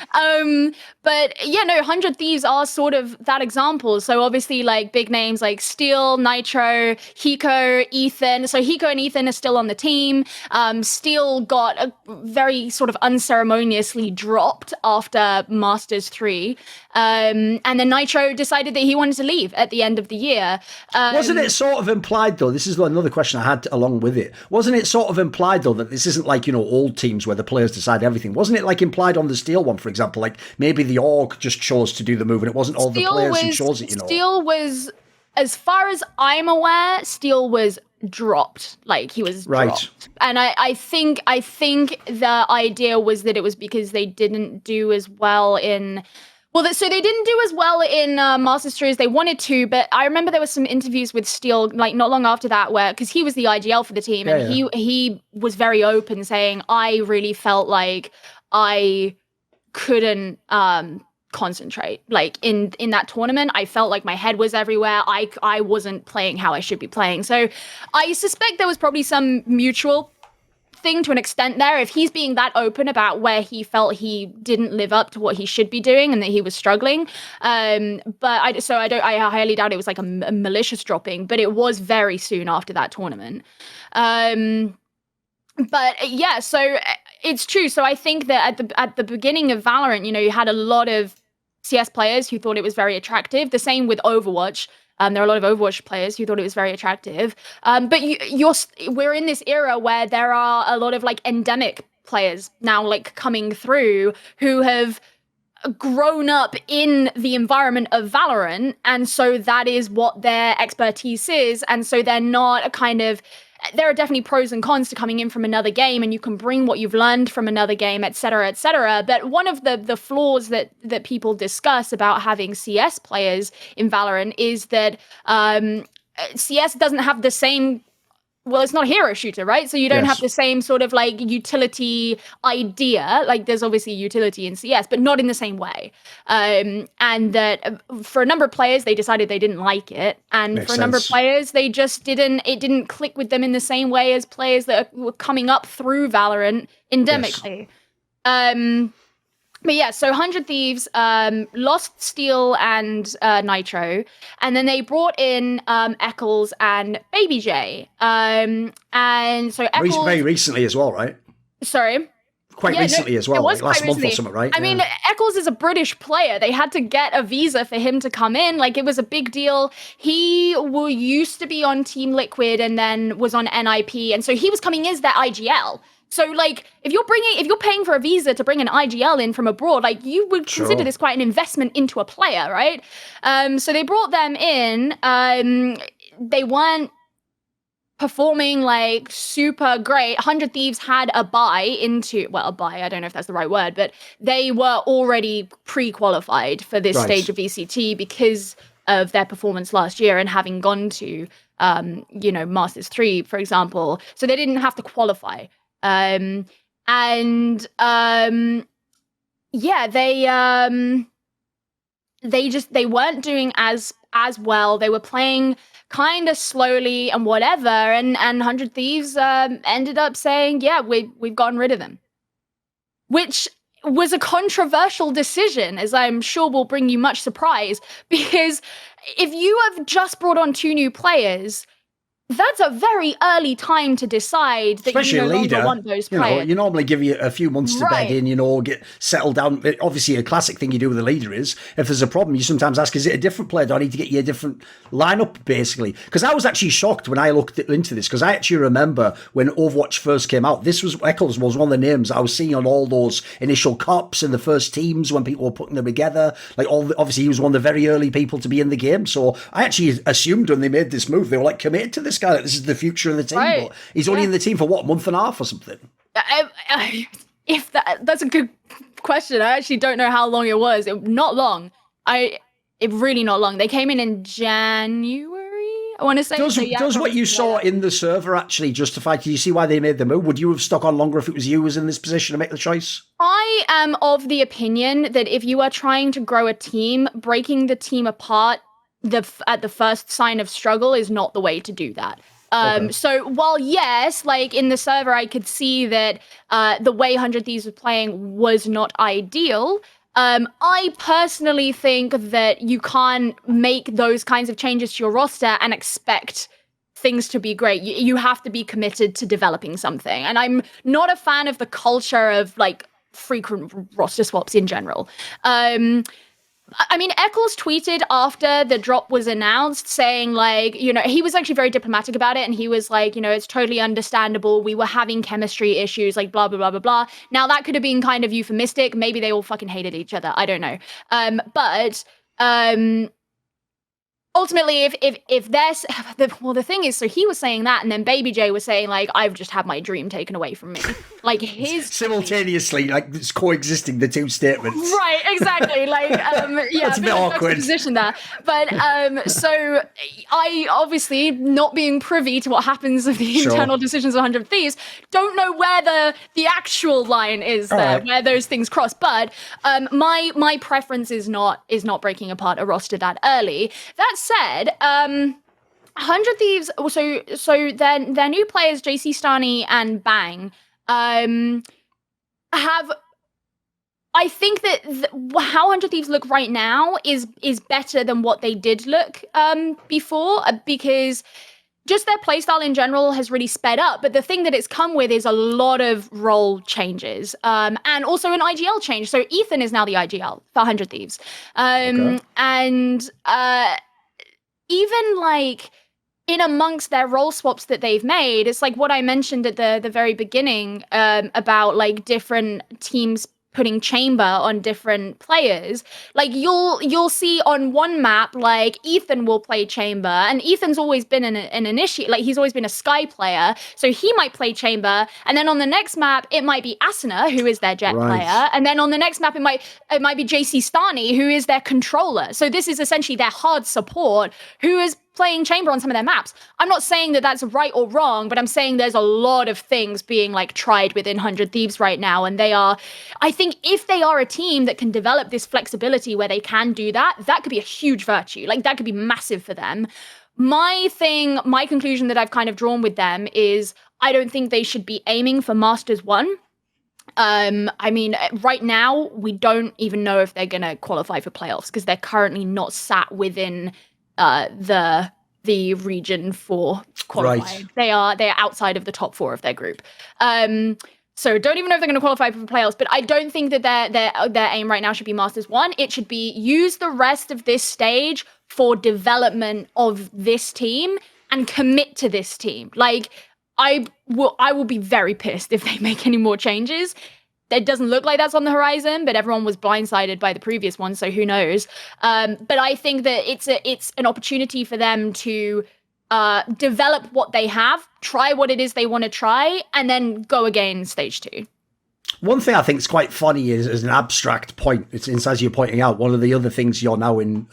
But yeah, no, 100 Thieves are sort of that example. So obviously, like, big names like Steel, Nitro, Hiko, Ethan. So Hiko and Ethan are still on the team. Steel got very sort of unceremoniously dropped after Masters 3. And then Nitro decided that he wanted to leave at the end of the year. Wasn't it sort of implied, though, this is another question I had along with it, wasn't it sort of implied, though, that this isn't like, you know, old teams where the players decide everything? Wasn't it like implied on the Steel one, for example, like maybe the org just chose to do the move and it wasn't all the players who chose it, you know? Steel was, as far as I'm aware, Steel was dropped. Like, he was dropped. And I think the idea was that it was because they didn't do as well in... so they didn't do as well in Masters 3 as they wanted to, but I remember there was some interviews with Steel, like, not long after that, where, because he was the IGL for the team, and he was very open, saying, I really felt like I couldn't concentrate. Like, in that tournament, I felt like my head was everywhere. I wasn't playing how I should be playing. So I suspect there was probably some mutual thing to an extent there, if he's being that open about where he felt he didn't live up to what he should be doing and that he was struggling. But I highly doubt it was like a malicious dropping, but it was very soon after that tournament. But yeah, so it's true. So I think that at the beginning of Valorant, you know, you had a lot of CS players who thought it was very attractive. The same with Overwatch. There are a lot of Overwatch players who thought it was very attractive. But we're in this era where there are a lot of like endemic players now like coming through who have grown up in the environment of Valorant. And so that is what their expertise is. And so they're not a kind of... There are definitely pros and cons to coming in from another game, and you can bring what you've learned from another game, et cetera, et cetera. But one of the flaws that people discuss about having CS players in Valorant is that CS doesn't have the same... Well, it's not a hero shooter, right? So you don't have the same sort of like utility idea. Like, there's obviously utility in CS, but not in the same way. And that for a number of players, they decided they didn't like it. And Makes for a number of sense. players, it didn't click with them in the same way as players that were coming up through Valorant endemically. But yeah, so 100 Thieves lost Steel and Nitro, and then they brought in Eccles and Baby J. And so Eccles... Very recently as well, right? Sorry? Quite recently as well, like last month or something, right? I mean, Eccles is a British player. They had to get a visa for him to come in. Like, it was a big deal. He used to be on Team Liquid and then was on NIP, and so he was coming in as their IGL. So like if you're paying for a visa to bring an IGL in from abroad, like you would consider this quite an investment into a player, right? So they brought them in. They weren't performing like super great. 100 Thieves had a buy, I don't know if that's the right word, but they were already pre-qualified for this stage of VCT because of their performance last year and having gone to, Masters 3, for example. So they didn't have to qualify. They weren't doing as well. They were playing kind of slowly and whatever, and 100 Thieves ended up saying, yeah, we've gotten rid of them, which was a controversial decision, as I'm sure will bring you much surprise, because if you have just brought on 2 new players, that's a very early time to decide that especially you no a leader, longer want those players. You normally give you a few months to bed in, get settled down. Obviously, a classic thing you do with a leader is, if there's a problem, you sometimes ask, is it a different player? Do I need to get you a different lineup, basically? Because I was actually shocked when I looked into this, because I actually remember when Overwatch first came out, Eccles was one of the names I was seeing on all those initial cops and the first teams when people were putting them together. Obviously, he was one of the very early people to be in the game. So I actually assumed when they made this move, they were like committed to this guy, like this is the future of the team. But he's only in the team for what, a month and a half or something? If that's a good question. I actually don't know how long it was. Not long. Really not long. They came in January, I want to say. Does what you saw in the server actually justify? Do you see why they made the move? Would you have stuck on longer if it was you who was in this position to make the choice? I am of the opinion that if you are trying to grow a team, breaking the team apart at the first sign of struggle is not the way to do that. So while yes, like in the server, I could see that the way 100 Thieves was playing was not ideal. I personally think that you can't make those kinds of changes to your roster and expect things to be great. You have to be committed to developing something. And I'm not a fan of the culture of like frequent roster swaps in general. Eccles tweeted after the drop was announced saying like, he was actually very diplomatic about it. And he was like, it's totally understandable. We were having chemistry issues, like blah, blah, blah, blah, blah. Now that could have been kind of euphemistic. Maybe they all fucking hated each other. I don't know. Ultimately, if there's the thing is, so he was saying that, and then Baby J was saying like, I've just had my dream taken away from me, like his simultaneously, like it's coexisting the two statements. Right, exactly. Like, that's a bit awkward position there. But so I obviously not being privy to what happens with the internal decisions of 100 Thieves, don't know where the actual line is there, where those things cross. But my preference is not breaking apart a roster that early. That said, 100 Thieves, so their new players, JC Stani and Bang, have, I think that how 100 Thieves look right now is better than what they did look before, because just their playstyle in general has really sped up. But the thing that it's come with is a lot of role changes, and also an IGL change. So Ethan is now the IGL for 100 Thieves. And even like in amongst their role swaps that they've made, it's like what I mentioned at the very beginning about like different teams putting chamber on different players. Like you'll see on one map, like Ethan will play chamber, and Ethan's always been an initiate, like he's always been a Sky player, so he might play chamber. And then on the next map, it might be Asuna, who is their Jett player, and then on the next map, it might be JC Stani, who is their controller. So this is essentially their hard support, who is playing chamber on some of their maps. I'm not saying that that's right or wrong, but I'm saying there's a lot of things being like tried within 100 Thieves right now. And I think if they are a team that can develop this flexibility where they can do that, that could be a huge virtue. Like that could be massive for them. My conclusion that I've kind of drawn with them is I don't think they should be aiming for Masters 1. Right now, we don't even know if they're going to qualify for playoffs because they're currently not sat within the region for qualifying. Right. They are outside of the top 4 of their group. So don't even know if they're going to qualify for playoffs, but I don't think that their aim right now should be Masters 1. It should be use the rest of this stage for development of this team and commit to this team. Like, I will be very pissed if they make any more changes. It doesn't look like that's on the horizon, but everyone was blindsided by the previous one, so who knows? But I think that it's an opportunity for them to develop what they have, try what it is they want to try, and then go again stage 2. One thing I think is quite funny is, as an abstract point, it's as you're pointing out, one of the other things you're now in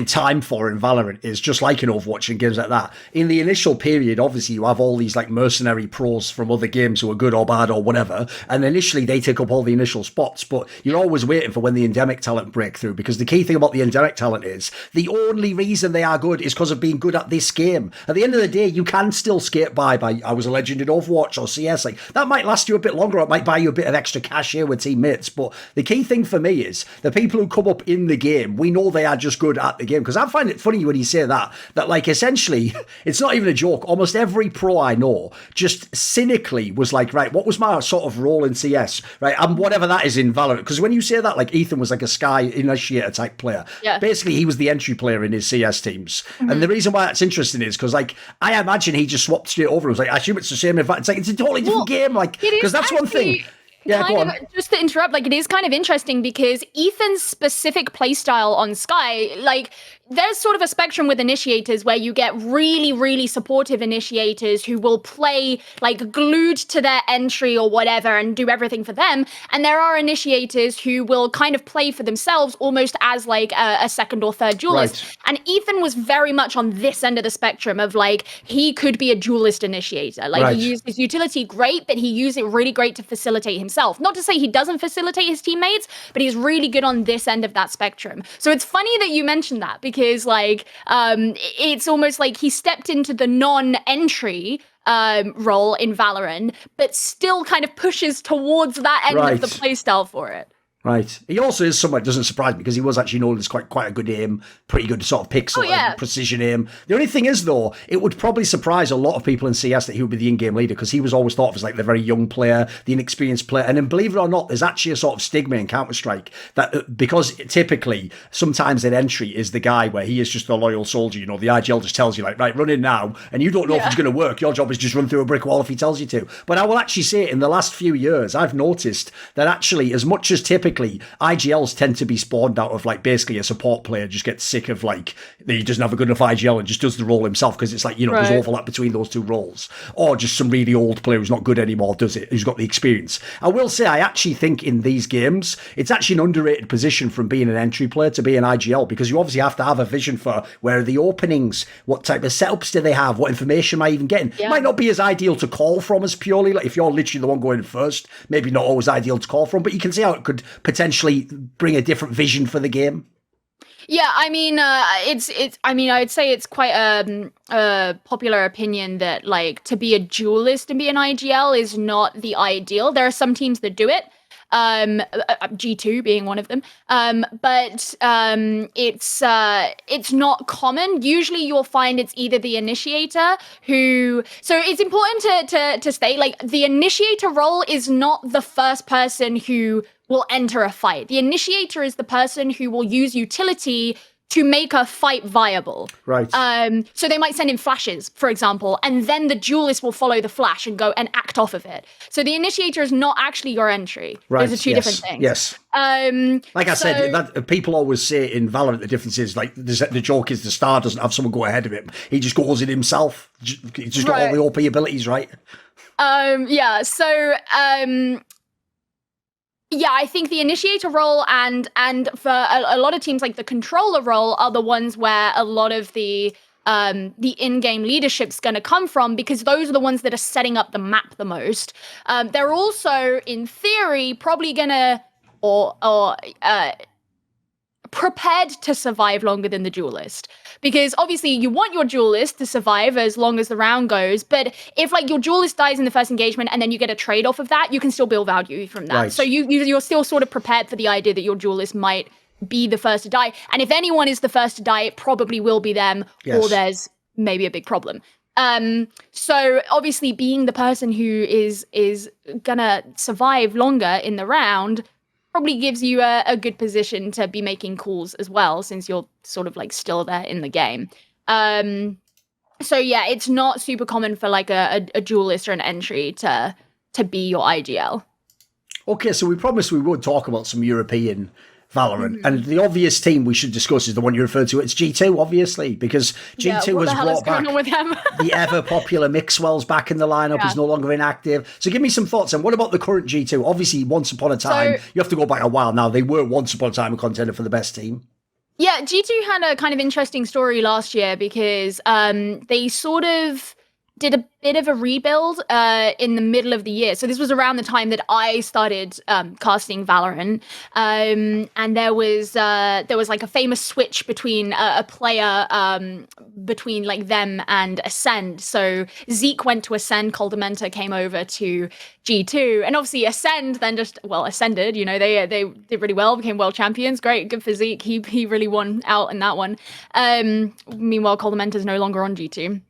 time for in Valorant is just like in Overwatch and games like that. In the initial period, obviously, you have all these like mercenary pros from other games who are good or bad or whatever, and initially they take up all the initial spots, but you're always waiting for when the endemic talent break through, because the key thing about the endemic talent is the only reason they are good is because of being good at this game. At the end of the day, you can still skate by I was a legend in Overwatch or CS. Like, that might last you a bit longer, it might buy you a bit of extra cash here with teammates, but the key thing for me is the people who come up in the game, we know they are just good at the game. Because I find it funny when you say that like essentially, it's not even a joke. Almost every pro I know just cynically was like, right, what was my sort of role in CS, right? And whatever that is in Valorant. Because when you say that, like Ethan was like a Sky initiator type player. Yeah. Basically, he was the entry player in his CS teams. Mm-hmm. And the reason why that's interesting is because, like, I imagine he just swapped straight over. It was like, I assume it's the same. It's like, it's a totally different game. Like, because that's one thing. Yeah, kind of, just to interrupt, like, it is kind of interesting because Ethan's specific playstyle on Sky, like, there's sort of a spectrum with initiators where you get really, really supportive initiators who will play like glued to their entry or whatever and do everything for them. And there are initiators who will kind of play for themselves almost as like a second or third duelist. Right. And Ethan was very much on this end of the spectrum of like, he could be a duelist initiator. Like he used his utility great, but he used it really great to facilitate himself. Not to say he doesn't facilitate his teammates, but he's really good on this end of that spectrum. So it's funny that you mentioned that because like it's almost like he stepped into the non-entry role in Valorant, but still kind of pushes towards that end of the playstyle for it. Right. He also is someone that doesn't surprise me because he was actually known as quite a good aim, pretty good sort of pixel and precision aim. The only thing is, though, it would probably surprise a lot of people in CS that he would be the in-game leader because he was always thought of as like the very young player, the inexperienced player. And then believe it or not, there's actually a sort of stigma in Counter-Strike that because typically sometimes an entry is the guy where he is just a loyal soldier. You know, the IGL just tells you like, right, run in now. And you don't know if it's going to work. Your job is just run through a brick wall if he tells you to. But I will actually say in the last few years, I've noticed that actually as much as typically IGLs tend to be spawned out of like basically a support player just gets sick of like he doesn't have a good enough IGL and just does the role himself because it's like, you know, there's overlap between those two roles, or just some really old player who's not good anymore does it, who's got the experience. I will say I actually think in these games it's actually an underrated position from being an entry player to be an IGL because you obviously have to have a vision for where are the openings, what type of setups do they have, what information am I even getting. It might not be as ideal to call from as purely like if you're literally the one going first, maybe not always ideal to call from, but you can see how it could potentially bring a different vision for the game. Yeah, I mean, it's. I mean, I would say it's quite a popular opinion that like to be a duelist and be an IGL is not the ideal. There are some teams that do it. G2 being one of them. But it's not common. Usually you'll find it's either the initiator who, so it's important to state like the initiator role is not the first person who will enter a fight. The initiator is the person who will use utility to make a fight viable. Right. So they might send in flashes, for example, and then the duelist will follow the flash and go and act off of it. So the initiator is not actually your entry. Right. Those are two different things. Yes. Like I said, that people always say in Valorant the difference is like the joke is the star doesn't have someone go ahead of him. He just goes in himself. He's just got all the OP abilities, right? Yeah. So. Yeah, I think the initiator role and for a lot of teams, like the controller role, are the ones where a lot of the in-game leadership's going to come from because those are the ones that are setting up the map the most. They're also, in theory, probably going to or prepared to survive longer than the duelist. Because obviously you want your duelist to survive as long as the round goes, but if like your duelist dies in the first engagement and then you get a trade off of that, you can still build value from that. Right. So you're still sort of prepared for the idea that your duelist might be the first to die. And if anyone is the first to die, it probably will be them, or there's maybe a big problem. So obviously being the person who is gonna survive longer in the round probably gives you a good position to be making calls as well, since you're sort of like still there in the game. So yeah, it's not super common for like a duelist or an entry to be your IGL. Okay, so we promised we would talk about some European Valorant, and the obvious team we should discuss is the one you referred to. It's G2, obviously, because G2 has brought back the ever-popular Mixwell's back in the lineup. He's no longer inactive. So give me some thoughts. And what about the current G2? Obviously, once upon a time, you have to go back a while now. They were once upon a time a contender for the best team. Yeah, G2 had a kind of interesting story last year because they sort of did a bit of a rebuild in the middle of the year. So this was around the time that I started casting Valorant, and there was like a famous switch between a player between like them and Ascend. So Zeke went to Ascend, Commentator came over to G2, and obviously Ascend then just ascended. You know, they did really well, became world champions. Great, good for Zeke. He really won out in that one. Meanwhile, Commentator's no longer on G2.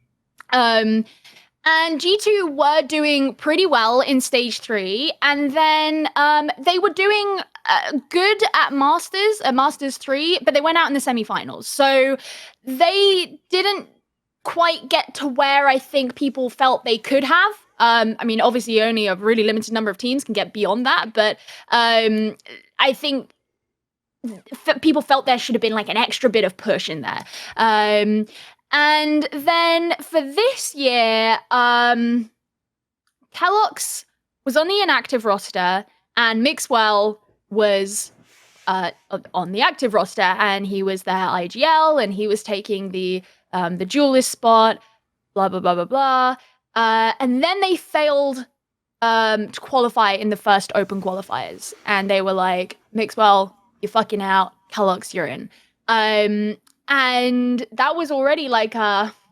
And G2 were doing pretty well in stage 3, and then they were doing good at Masters 3, but they went out in the semifinals. So they didn't quite get to where I think people felt they could have. I mean, obviously only a really limited number of teams can get beyond that, but I think people felt there should have been like an extra bit of push in there. And then for this year, keloqz was on the inactive roster, and Mixwell was on the active roster, and he was their IGL, and he was taking the duelist spot, blah, blah, blah, blah, blah. And then they failed to qualify in the first open qualifiers, and they were like, Mixwell, you're fucking out, keloqz, you're in. And that was already like,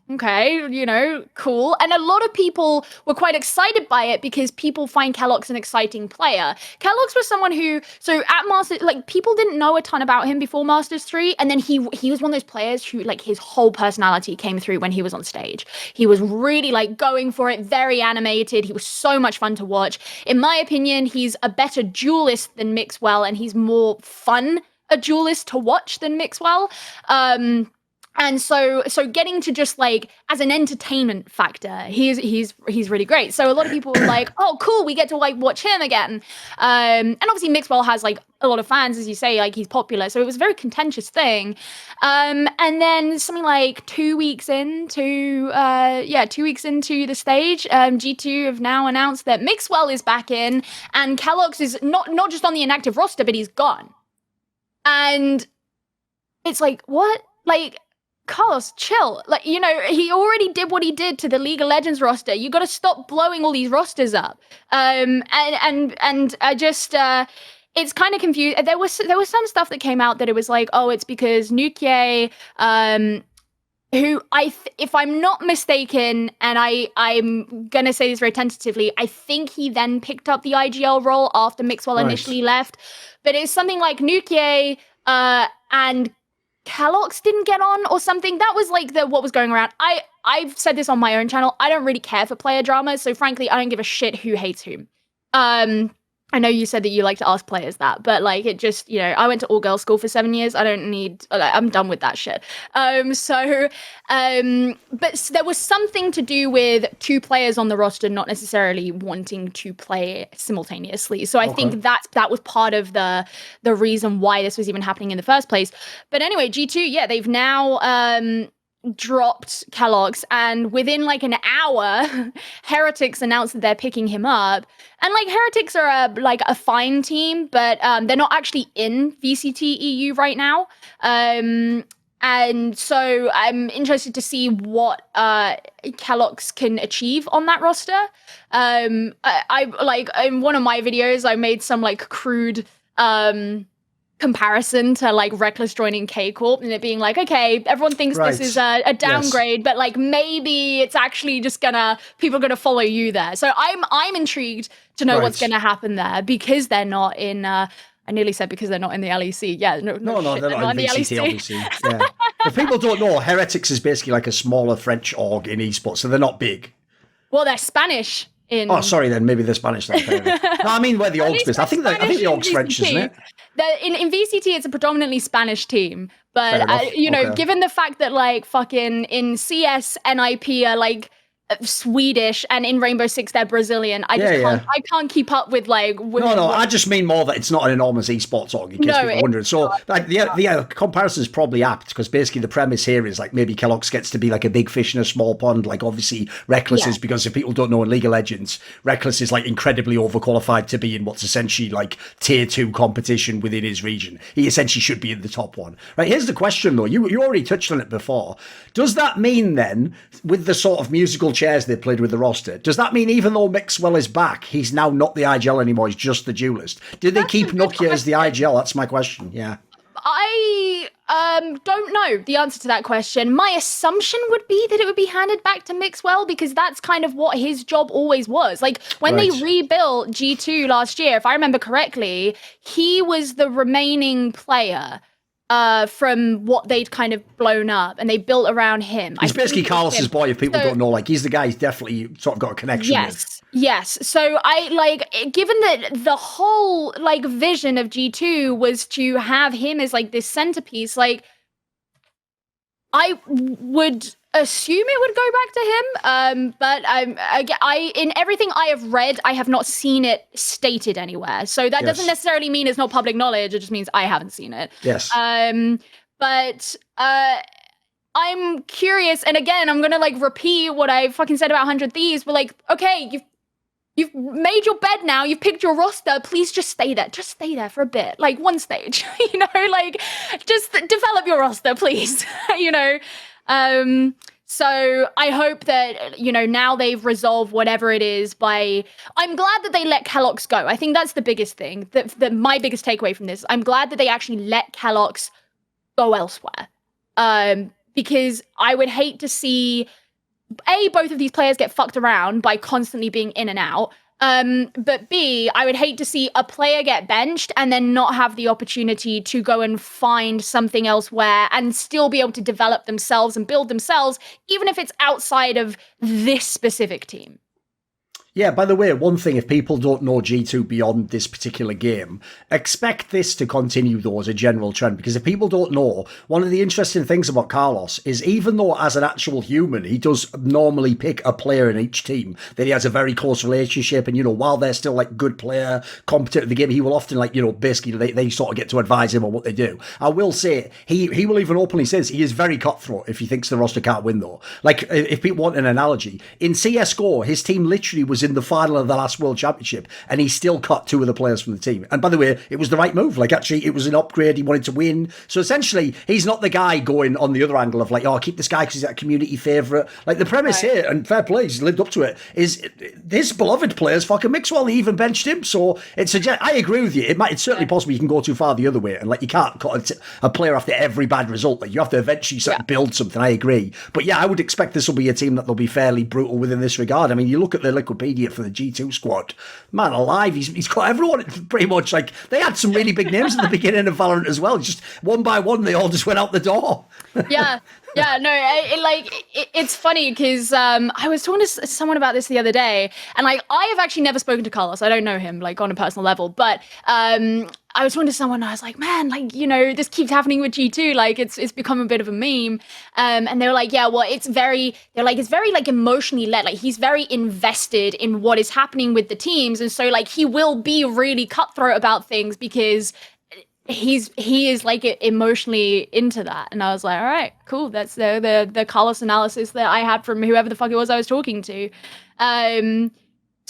okay, you know, cool. And a lot of people were quite excited by it because people find keloqz an exciting player. keloqz was someone who, so at Masters, like people didn't know a ton about him before Masters 3. And then he was one of those players who like his whole personality came through when he was on stage. He was really like going for it, very animated. He was so much fun to watch. In my opinion, he's a better duelist than Mixwell, and he's more fun a duelist to watch than Mixwell. And so getting to just like as an entertainment factor, he's really great. So a lot of people were like, oh cool, we get to like watch him again. And obviously Mixwell has like a lot of fans, as you say, like he's popular. So it was a very contentious thing. And then something like 2 weeks into the stage, G2 have now announced that Mixwell is back in, and keloqz is not just on the inactive roster, but he's gone. And it's like, what? Like, Carlos, chill. Like, you know, he already did what he did to the League of Legends roster. You got to stop blowing all these rosters up. And I just, it's kind of confused. There was some stuff that came out that it was like, oh, it's because Nukier, who if I'm not mistaken, and I'm gonna say this very tentatively, I think he then picked up the IGL role after Mixwell initially left. But it's something like Nukier and keloqz didn't get on or something. That was like what was going around. I've said this on my own channel. I don't really care for player drama, so frankly, I don't give a shit who hates whom. I know you said that you like to ask players that, but like it just, you know, I went to all girls school for 7 years. I'm done with that shit. But there was something to do with 2 players on the roster not necessarily wanting to play simultaneously. So I think that was part of the reason why this was even happening in the first place. But anyway, G2, yeah, they've now dropped keloqz, and within like an hour Heretics announced that they're picking him up. And like Heretics are a fine team, but they're not actually in VCT EU right now, and so I'm interested to see what keloqz can achieve on that roster. I like in one of my videos I made some like crude comparison to like Reckless joining K-Corp and it being like, okay, everyone thinks this is a downgrade, but like maybe it's actually just people are gonna follow you there. So I'm intrigued to know what's gonna happen there, because they're not in I nearly said because they're not in the LEC. Yeah, no, they're not in the VCT, obviously. Yeah. If people don't know, Heretics is basically like a smaller French org in esports, so they're not big. Well, they're Spanish. in. Oh, sorry, then maybe the Spanish then. No, I mean where the Orcs based. I think the Orcs French, isn't it? In VCT, it's a predominantly Spanish team, but given the fact that like fucking in CS, NIP are like Swedish, and in Rainbow Six they're Brazilian. I can't keep up with like. I just mean more that it's not an enormous esports org. In case people are wondering. So like the comparison is probably apt because basically the premise here is like maybe Kellogg's gets to be like a big fish in a small pond. Like obviously Reckless is, because if people don't know, in League of Legends, Reckless is like incredibly overqualified to be in what's essentially like tier 2 competition within his region. He essentially should be in the top one. Right, here's the question though. You already touched on it before. Does that mean then, with the sort of musical chairs they played with the roster, does that mean even though Mixwell is back, he's now not the IGL anymore, he's just the duelist? Did they keep Nokia as the IGL? That's my question. I don't know the answer to that question. My assumption would be that it would be handed back to Mixwell, because that's kind of what his job always was. Like when they rebuilt G2 last year, if I remember correctly, he was the remaining player from what they'd kind of blown up, and they built around him. He's basically Carlos's boy, if people don't know. Like, he's the guy who's definitely sort of got a connection with. Yes. So I like, given that the whole like vision of G2 was to have him as like this centerpiece, like I would assume it would go back to him. But I in everything I have read, I have not seen it stated anywhere. So that doesn't necessarily mean it's not public knowledge. It just means I haven't seen it. Yes. But I'm curious, and again, I'm gonna like repeat what I fucking said about 100 Thieves. But like, okay, you've made your bed now. You've picked your roster. Please just stay there. Just stay there for a bit, like one stage. Like just develop your roster, please. So I hope that, now they've resolved whatever it is I'm glad that they let Kellogg's go. I think that's the biggest thing. My biggest takeaway from this, I'm glad that they actually let Kellogg's go elsewhere. Because I would hate to see both of these players get fucked around by constantly being in and out. But B, I would hate to see a player get benched and then not have the opportunity to go and find something elsewhere and still be able to develop themselves and build themselves, even if it's outside of this specific team. Yeah, by the way, one thing, if people don't know G2 beyond this particular game, expect this to continue, though, as a general trend. Because if people don't know, one of the interesting things about Carlos is, even though as an actual human, he does normally pick a player in each team that he has a very close relationship. And, while they're still, like, good player, competent at the game, he will often, like, basically, they sort of get to advise him on what they do. I will say, he will even openly say this, he is very cutthroat if he thinks the roster can't win, though. Like, if people want an analogy, in CSGO, his team literally was in the final of the last World Championship, and he still cut 2 of the players from the team. And by the way, it was the right move. Like, actually, it was an upgrade. He wanted to win. So essentially, he's not the guy going on the other angle of like, oh, keep this guy because he's a community favourite. Like, the premise here, and fair play, he's lived up to it, is this beloved player's fucking Mixwell. He even benched him. So I agree with you. It's certainly possible you can go too far the other way, and like, you can't cut a player after every bad result. Like, you have to eventually sort of build something. I agree. But yeah, I would expect this will be a team that they'll be fairly brutal within this regard. I mean, you look at the Wikipedia for the G2 squad, man alive, he's got everyone pretty much. Like, they had some really big names at the beginning of Valorant as well. Just one by one, they all just went out the door. It's funny because I was talking to someone about this the other day, and like, I have actually never spoken to Carlos. I don't know him like on a personal level, but I was talking to someone, and I was like, man, like, this keeps happening with G2. Like, it's become a bit of a meme. And they were like, yeah, well, it's very like emotionally led. Like, he's very invested in what is happening with the teams. And so like, he will be really cutthroat about things because he is like emotionally into that. And I was like, all right, cool. That's the Carlos analysis that I had from whoever the fuck it was I was talking to.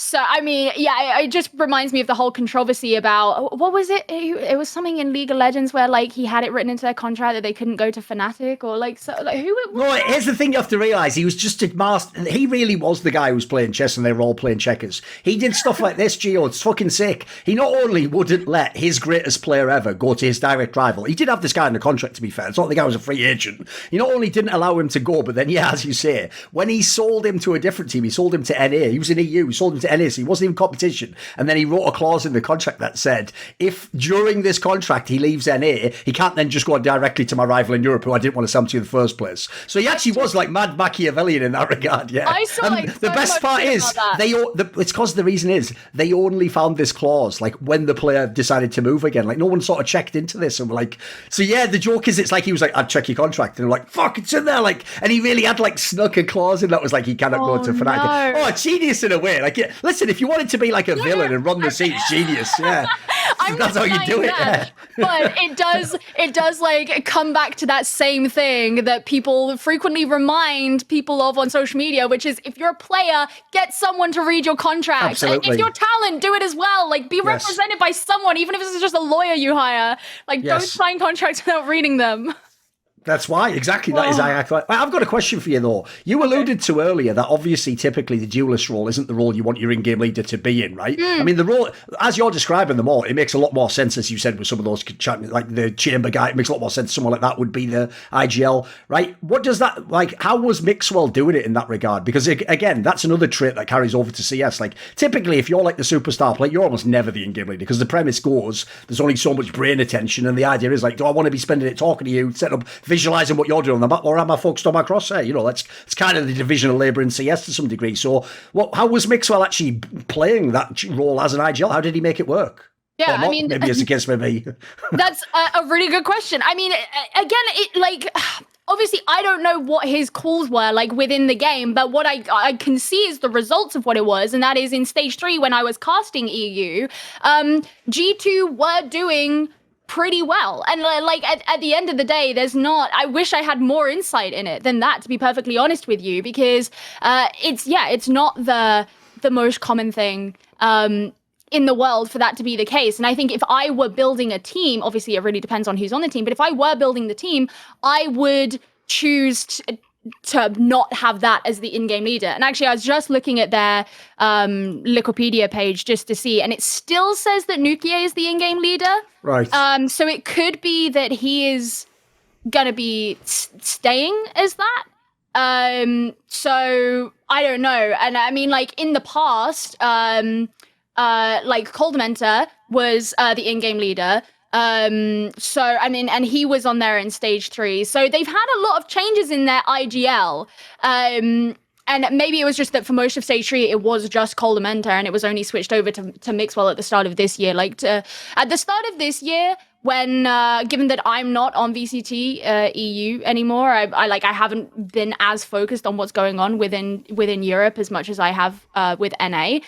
So, I mean, yeah, it just reminds me of the whole controversy about, what was it? It was something in League of Legends where, like, he had it written into their contract that they couldn't go to Fnatic, or, like, so, like, who? No, here's the thing you have to realise. He was just a master. He really was the guy who was playing chess and they were all playing checkers. He did stuff like this, Gio. It's fucking sick. He not only wouldn't let his greatest player ever go to his direct rival. He did have this guy in the contract, to be fair. It's not like the guy was a free agent. He not only didn't allow him to go, but then, yeah, as you say, when he sold him to a different team, he sold him to NA. He was in EU. He sold him to to NA, so he wasn't even competition. And then he wrote a clause in the contract that said, if during this contract he leaves NA, he can't then just go directly to my rival in Europe, who I didn't want to sell to in the first place. So he actually was like mad Machiavellian in that regard, yeah. I saw like the best part is, it's because the reason is, they only found this clause like when the player decided to move again. Like no one sort of checked into this and were like, so yeah, the joke is it's like he was like, I'd check your contract, and they're like, fuck, it's in there, like, and he really had like snuck a clause in that was like he cannot go to Fnatic. No. Oh, genius in a way. Like, yeah, listen, if you wanted to be like a villain and run the scene, it's genius. Yeah, that's how you do it. Yeah. But it does like come back to that same thing that people frequently remind people of on social media, which is if you're a player, get someone to read your contract. Absolutely. If you're talent, do it as well. Like be represented by someone, even if it's just a lawyer you hire. Like don't sign contracts without reading them. That's why, exactly. That is I've got a question for you, though. You alluded to earlier that obviously, typically, the duelist role isn't the role you want your in-game leader to be in, right? I mean, the role, as you're describing them all, it makes a lot more sense, as you said, with some of those, like the chamber guy, it makes a lot more sense. Someone like that would be the IGL, right? What does that, like, how was Mixwell doing it in that regard? Because, again, that's another trait that carries over to CS. Like, typically, if you're like the superstar player, you're almost never the in-game leader, because the premise goes, there's only so much brain attention, and the idea is, like, do I want to be spending it talking to you, set up, visualizing what you're doing on the map, or am I focused on my crosshair? You know, it's kind of the division of labour in CS to some degree. So, how was Mixwell actually playing that role as an IGL? How did he make it work? Yeah, I mean, maybe as a case, maybe. That's a really good question. I mean, again, it like. Obviously, I don't know what his calls were like within the game, but what I can see is the results of what it was, and that is in stage 3 when I was casting EU, G2 were doing pretty well. And like at the end of the day, I wish I had more insight in it than that, to be perfectly honest with you, because it's not the most common thing in the world for that to be the case. And I think if I were building a team, obviously it really depends on who's on the team, but if I were building the team, I would choose to not have that as the in-game leader. And actually, I was just looking at their Wikipedia page just to see, and it still says that Nukier is the in-game leader. Right. So it could be that he is gonna be staying as that. So I don't know. And I mean, like in the past, like Coldmenter was the in-game leader. So I mean, and he was on there in stage 3. So they've had a lot of changes in their IGL. And maybe it was just that for most of stage 3, it was just Coldmenter, and it was only switched over to Mixwell at the start of this year. At the start of this year, when given that I'm not on VCT EU anymore, I haven't been as focused on what's going on within Europe as much as I have with NA.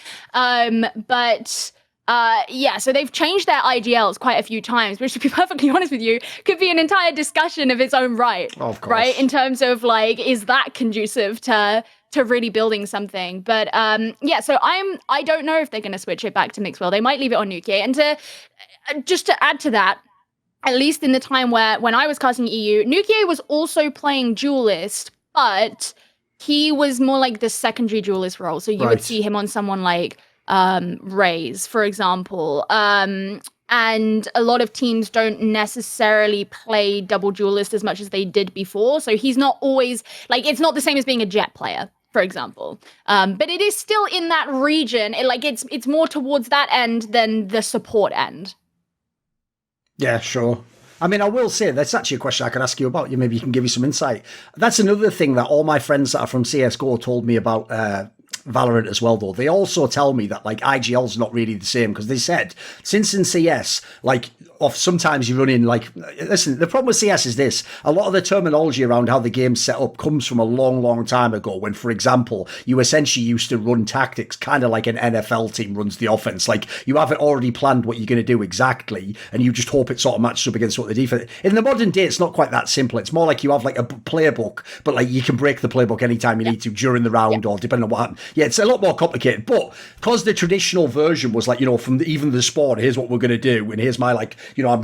So they've changed their IGLs quite a few times, which, to be perfectly honest with you, could be an entire discussion of its own right. Of course. Right? In terms of like, is that conducive to really building something? But so I don't know if they're going to switch it back to Mixwell. They might leave it on Nukier. And to add to that, at least in the time when I was casting EU, Nukier was also playing Duelist, but he was more like the secondary Duelist role. So you would see him on someone like Raze, for example. And a lot of teams don't necessarily play double Duelist as much as they did before. So he's not always, like, it's not the same as being a Jett player, for example. But it is still in that region. It's more towards that end than the support end. Yeah, sure. I mean, I will say, that's actually a question I could ask you about. Maybe you can give me some insight. That's another thing that all my friends that are from CSGO told me about Valorant as well, though. They also tell me that, like, IGL's not really the same, because they said, since in CS, like, sometimes you run in, like, listen, the problem with CS is this: a lot of the terminology around how the game's set up comes from a long, long time ago, when, for example, you essentially used to run tactics kind of like an NFL team runs the offense. Like, you haven't already planned what you're going to do exactly, and you just hope it sort of matches up against what the defense. In the modern day, it's not quite that simple. It's more like you have like a playbook, but like you can break the playbook anytime you need to during the round or depending on what happens. Yeah, it's a lot more complicated, but because the traditional version was like, you know, from even the spawn, here's what we're going to do, and here's my, like, you know,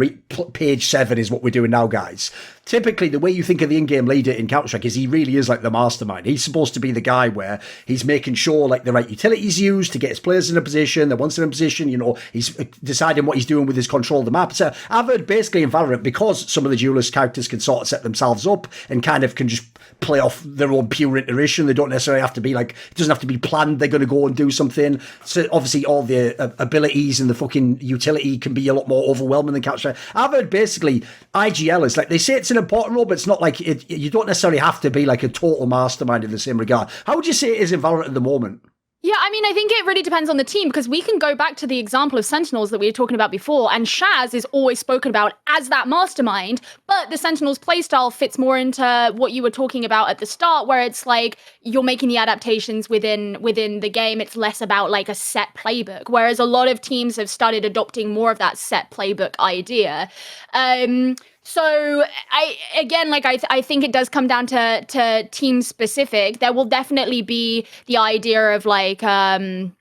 page 7 is what we're doing now, guys. typically the way you think of the in-game leader in Counter-Strike is he really is like the mastermind. He's supposed to be the guy where he's making sure like the right utilities used to get his players in a position. That once they're in position, he's deciding what he's doing with his control of the map. So I've heard basically in Valorant, because some of the duelist characters can sort of set themselves up and kind of can just play off their own pure intuition. They don't necessarily have to be like, it doesn't have to be planned. They're going to go and do something. So obviously all the abilities and the fucking utility can be a lot more overwhelming than Counter-Strike. I've heard basically IGL is like, they say it's an important role, but it's not like you don't necessarily have to be like a total mastermind in the same regard. How would you say it is in Valorant at the moment? Yeah, I mean, I think it really depends on the team, because we can go back to the example of Sentinels that we were talking about before, and Shaz is always spoken about as that mastermind, but the Sentinels playstyle fits more into what you were talking about at the start, where it's like you're making the adaptations within the game. It's less about like a set playbook, whereas a lot of teams have started adopting more of that set playbook idea. So I think it does come down to team specific. There will definitely be the idea of like, set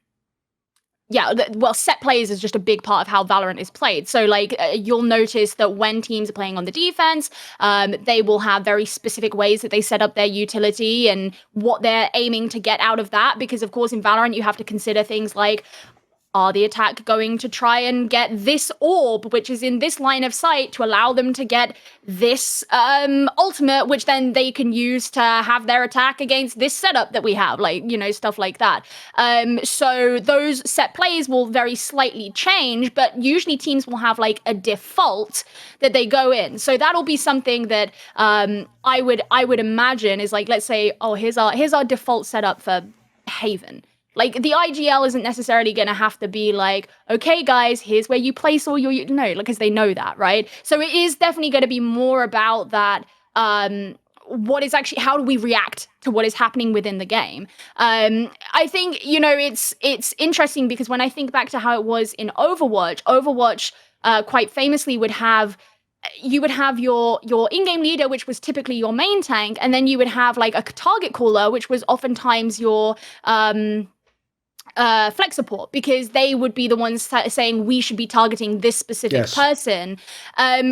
plays is just a big part of how Valorant is played. So like you'll notice that when teams are playing on the defense, they will have very specific ways that they set up their utility and what they're aiming to get out of that. Because of course in Valorant you have to consider things like, are the attack going to try and get this orb, which is in this line of sight, to allow them to get this ultimate, which then they can use to have their attack against this setup that we have, like, stuff like that. So those set plays will very slightly change, but usually teams will have like a default that they go in. So that'll be something that I would imagine is like, let's say, oh, here's our default setup for Haven. Like, the IGL isn't necessarily going to have to be like, okay, guys, here's where you place all your... No, because they know that, right? So it is definitely going to be more about that, what is actually... How do we react to what is happening within the game? I think, it's interesting because when I think back to how it was in Overwatch quite famously would have... You would have your in-game leader, which was typically your main tank, and then you would have, like, a target caller, which was oftentimes your... flex support, because they would be the ones saying we should be targeting this specific person.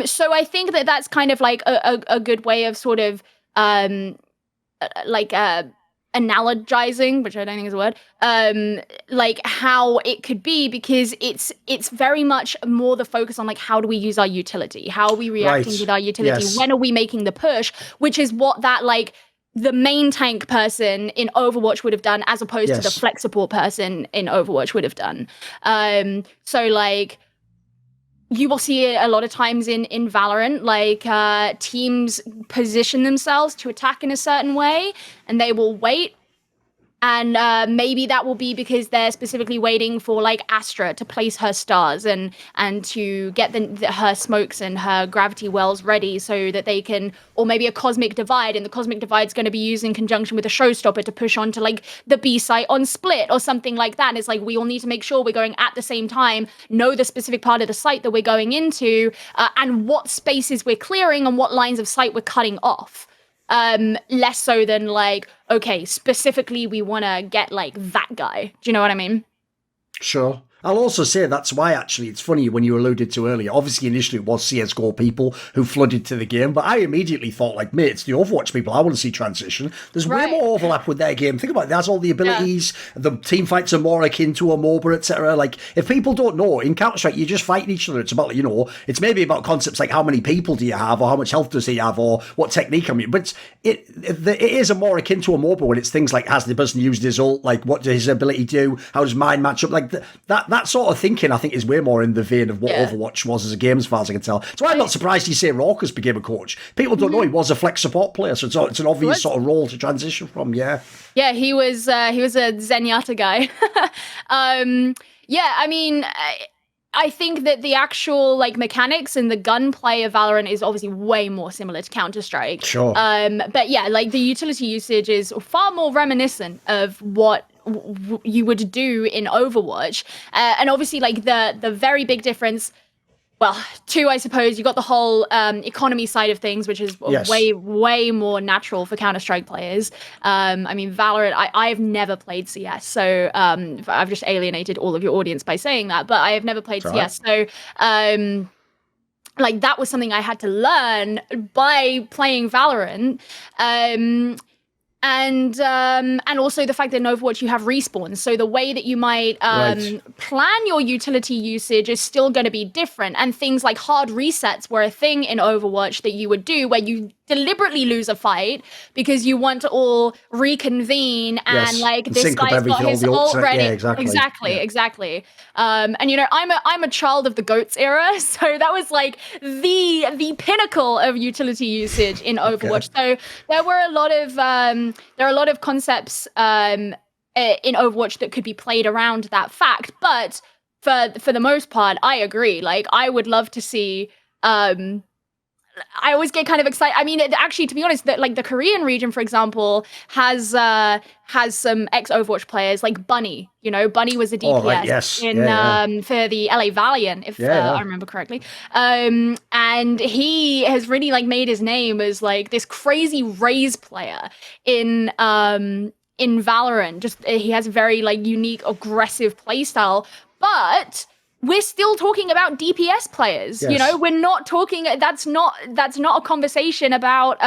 So I think that that's kind of like a good way of sort of analogizing, which I don't think is a word, like how it could be, because it's very much more the focus on like, how do we use our utility? How are we reacting with our utility? Yes. When are we making the push? Which is what that like the main tank person in Overwatch would have done, as opposed to the flex support person in Overwatch would have done. So like, you will see it a lot of times in Valorant, like teams position themselves to attack in a certain way, and they will wait. And maybe that will be because they're specifically waiting for like Astra to place her stars and to get her smokes and her gravity wells ready so that they can, or maybe a cosmic divide, and the cosmic divide is going to be used in conjunction with a showstopper to push on to like the B site on split or something like that. And it's like, we all need to make sure we're going at the same time, know the specific part of the site that we're going into, and what spaces we're clearing and what lines of sight we're cutting off. Less so than like, okay, specifically we want to get like that guy. Do you know what I mean? Sure. I'll also say that's why, actually, it's funny when you alluded to earlier. Obviously, initially it was CSGO people who flooded to the game, but I immediately thought, like, mate, it's the Overwatch people. I want to see transition. There's way more overlap with their game. Think about it. That's all the abilities. Yeah. The team fights are more akin to a MOBA, etc. Like, if people don't know, in Counter-Strike, you're just fighting each other. It's about, it's maybe about concepts like how many people do you have, or how much health does he have, or what technique I'm using. But it is a more akin to a MOBA when it's things like, has the person used his ult? Like, what does his ability do? How does mine match up? Like, that sort of thinking, I think, is way more in the vein of what Overwatch was as a game, as far as I can tell. So I'm not surprised you say Raucus became a coach. People don't know he was a flex support player, so it's an obvious sort of role to transition from. Yeah, he was a Zenyatta guy. I mean, I think that the actual like mechanics and the gunplay of Valorant is obviously way more similar to Counter-Strike. Sure. But yeah, like the utility usage is far more reminiscent of what you would do in Overwatch. And obviously like the very big difference, well, two, I suppose, you got the whole economy side of things, which is way more natural for Counter-Strike players. I mean, Valorant, I've never played CS, so I've just alienated all of your audience by saying that, but I have never played CS. Right. So like that was something I had to learn by playing Valorant. And also the fact that in Overwatch you have respawns, so the way that you might plan your utility usage is still going to be different. And things like hard resets were a thing in Overwatch that you would do, where you deliberately lose a fight because you want to all reconvene and like this guy's got his ult ready. Yeah, exactly. And you know, I'm a child of the GOATs era, so that was like the pinnacle of utility usage in Overwatch. So there were a lot of concepts in Overwatch that could be played around that fact, but for the most part, I agree. Like, I would love to see. I always get kind of excited. I mean, actually, to be honest, like the Korean region, for example, has some ex-Overwatch players like Bunny. You know, Bunny was a DPS for the LA Valiant, if I remember correctly. And he has really like made his name as like this crazy Raze player in Valorant. Just he has a very like unique, aggressive playstyle, but we're still talking about DPS players. You know, we're not talking. That's not a conversation about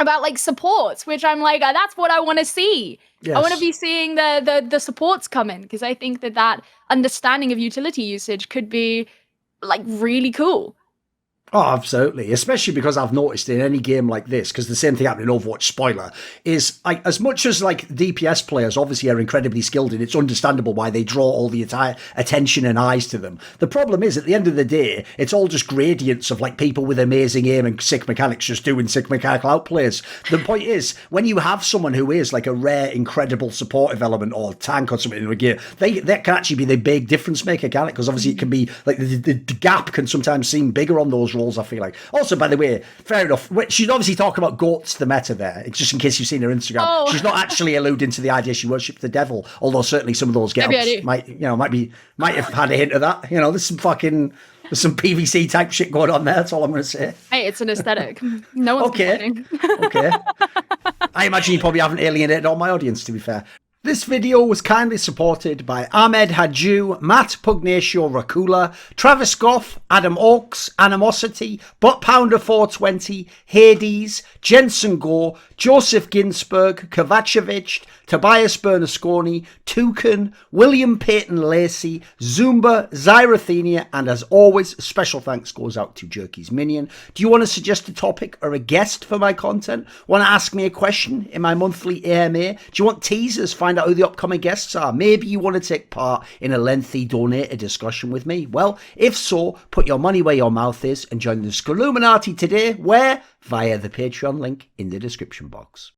like supports, which I'm like, that's what I want to see. I want to be seeing the supports come in, because I think that understanding of utility usage could be like really cool. Oh, absolutely. Especially because I've noticed in any game like this, because the same thing happened in Overwatch, spoiler, is like, as much as like DPS players obviously are incredibly skilled, and it's understandable why they draw all the entire attention and eyes to them. The problem is, at the end of the day, it's all just gradients of like people with amazing aim and sick mechanics just doing sick mechanical outplays. The point is, when you have someone who is like a rare, incredible supportive element or tank or something in a game, that can actually be the big difference maker, can it? Because obviously it can be like the gap can sometimes seem bigger on those roles, I feel like. Also, by the way, fair enough, she's obviously talking about goats, the meta there. It's just in case you've seen her Instagram. She's not actually alluding to the idea she worships the devil, although certainly some of those get-ups might have had a hint of that. You know, there's some PVC type shit going on there. That's all I'm going to say. Hey, it's an aesthetic. No one's complaining. Okay. I imagine you probably haven't alienated all my audience, to be fair. This video was kindly supported by Ahmed Hadjou, Matt Pugnatio Rajcula, Travis Goff, Adam Ochs, Animosity, Butt Pounder 420, Hades, Jensen Goh, Joseph Ginsburg, Kovacevicd, Tobias Bernasconi, Thooorin, William Peyton Lacy, Zoomba, Zyrathenia, and as always, special thanks goes out to Jerky's Minion. Do you want to suggest a topic or a guest for my content? Want to ask me a question in my monthly AMA? Do you want teasers? Find out who the upcoming guests are? Maybe you want to take part in a lengthy donated discussion with me? Well, if so, put your money where your mouth is and join the Skilluminati today, where? Via the Patreon link in the description box.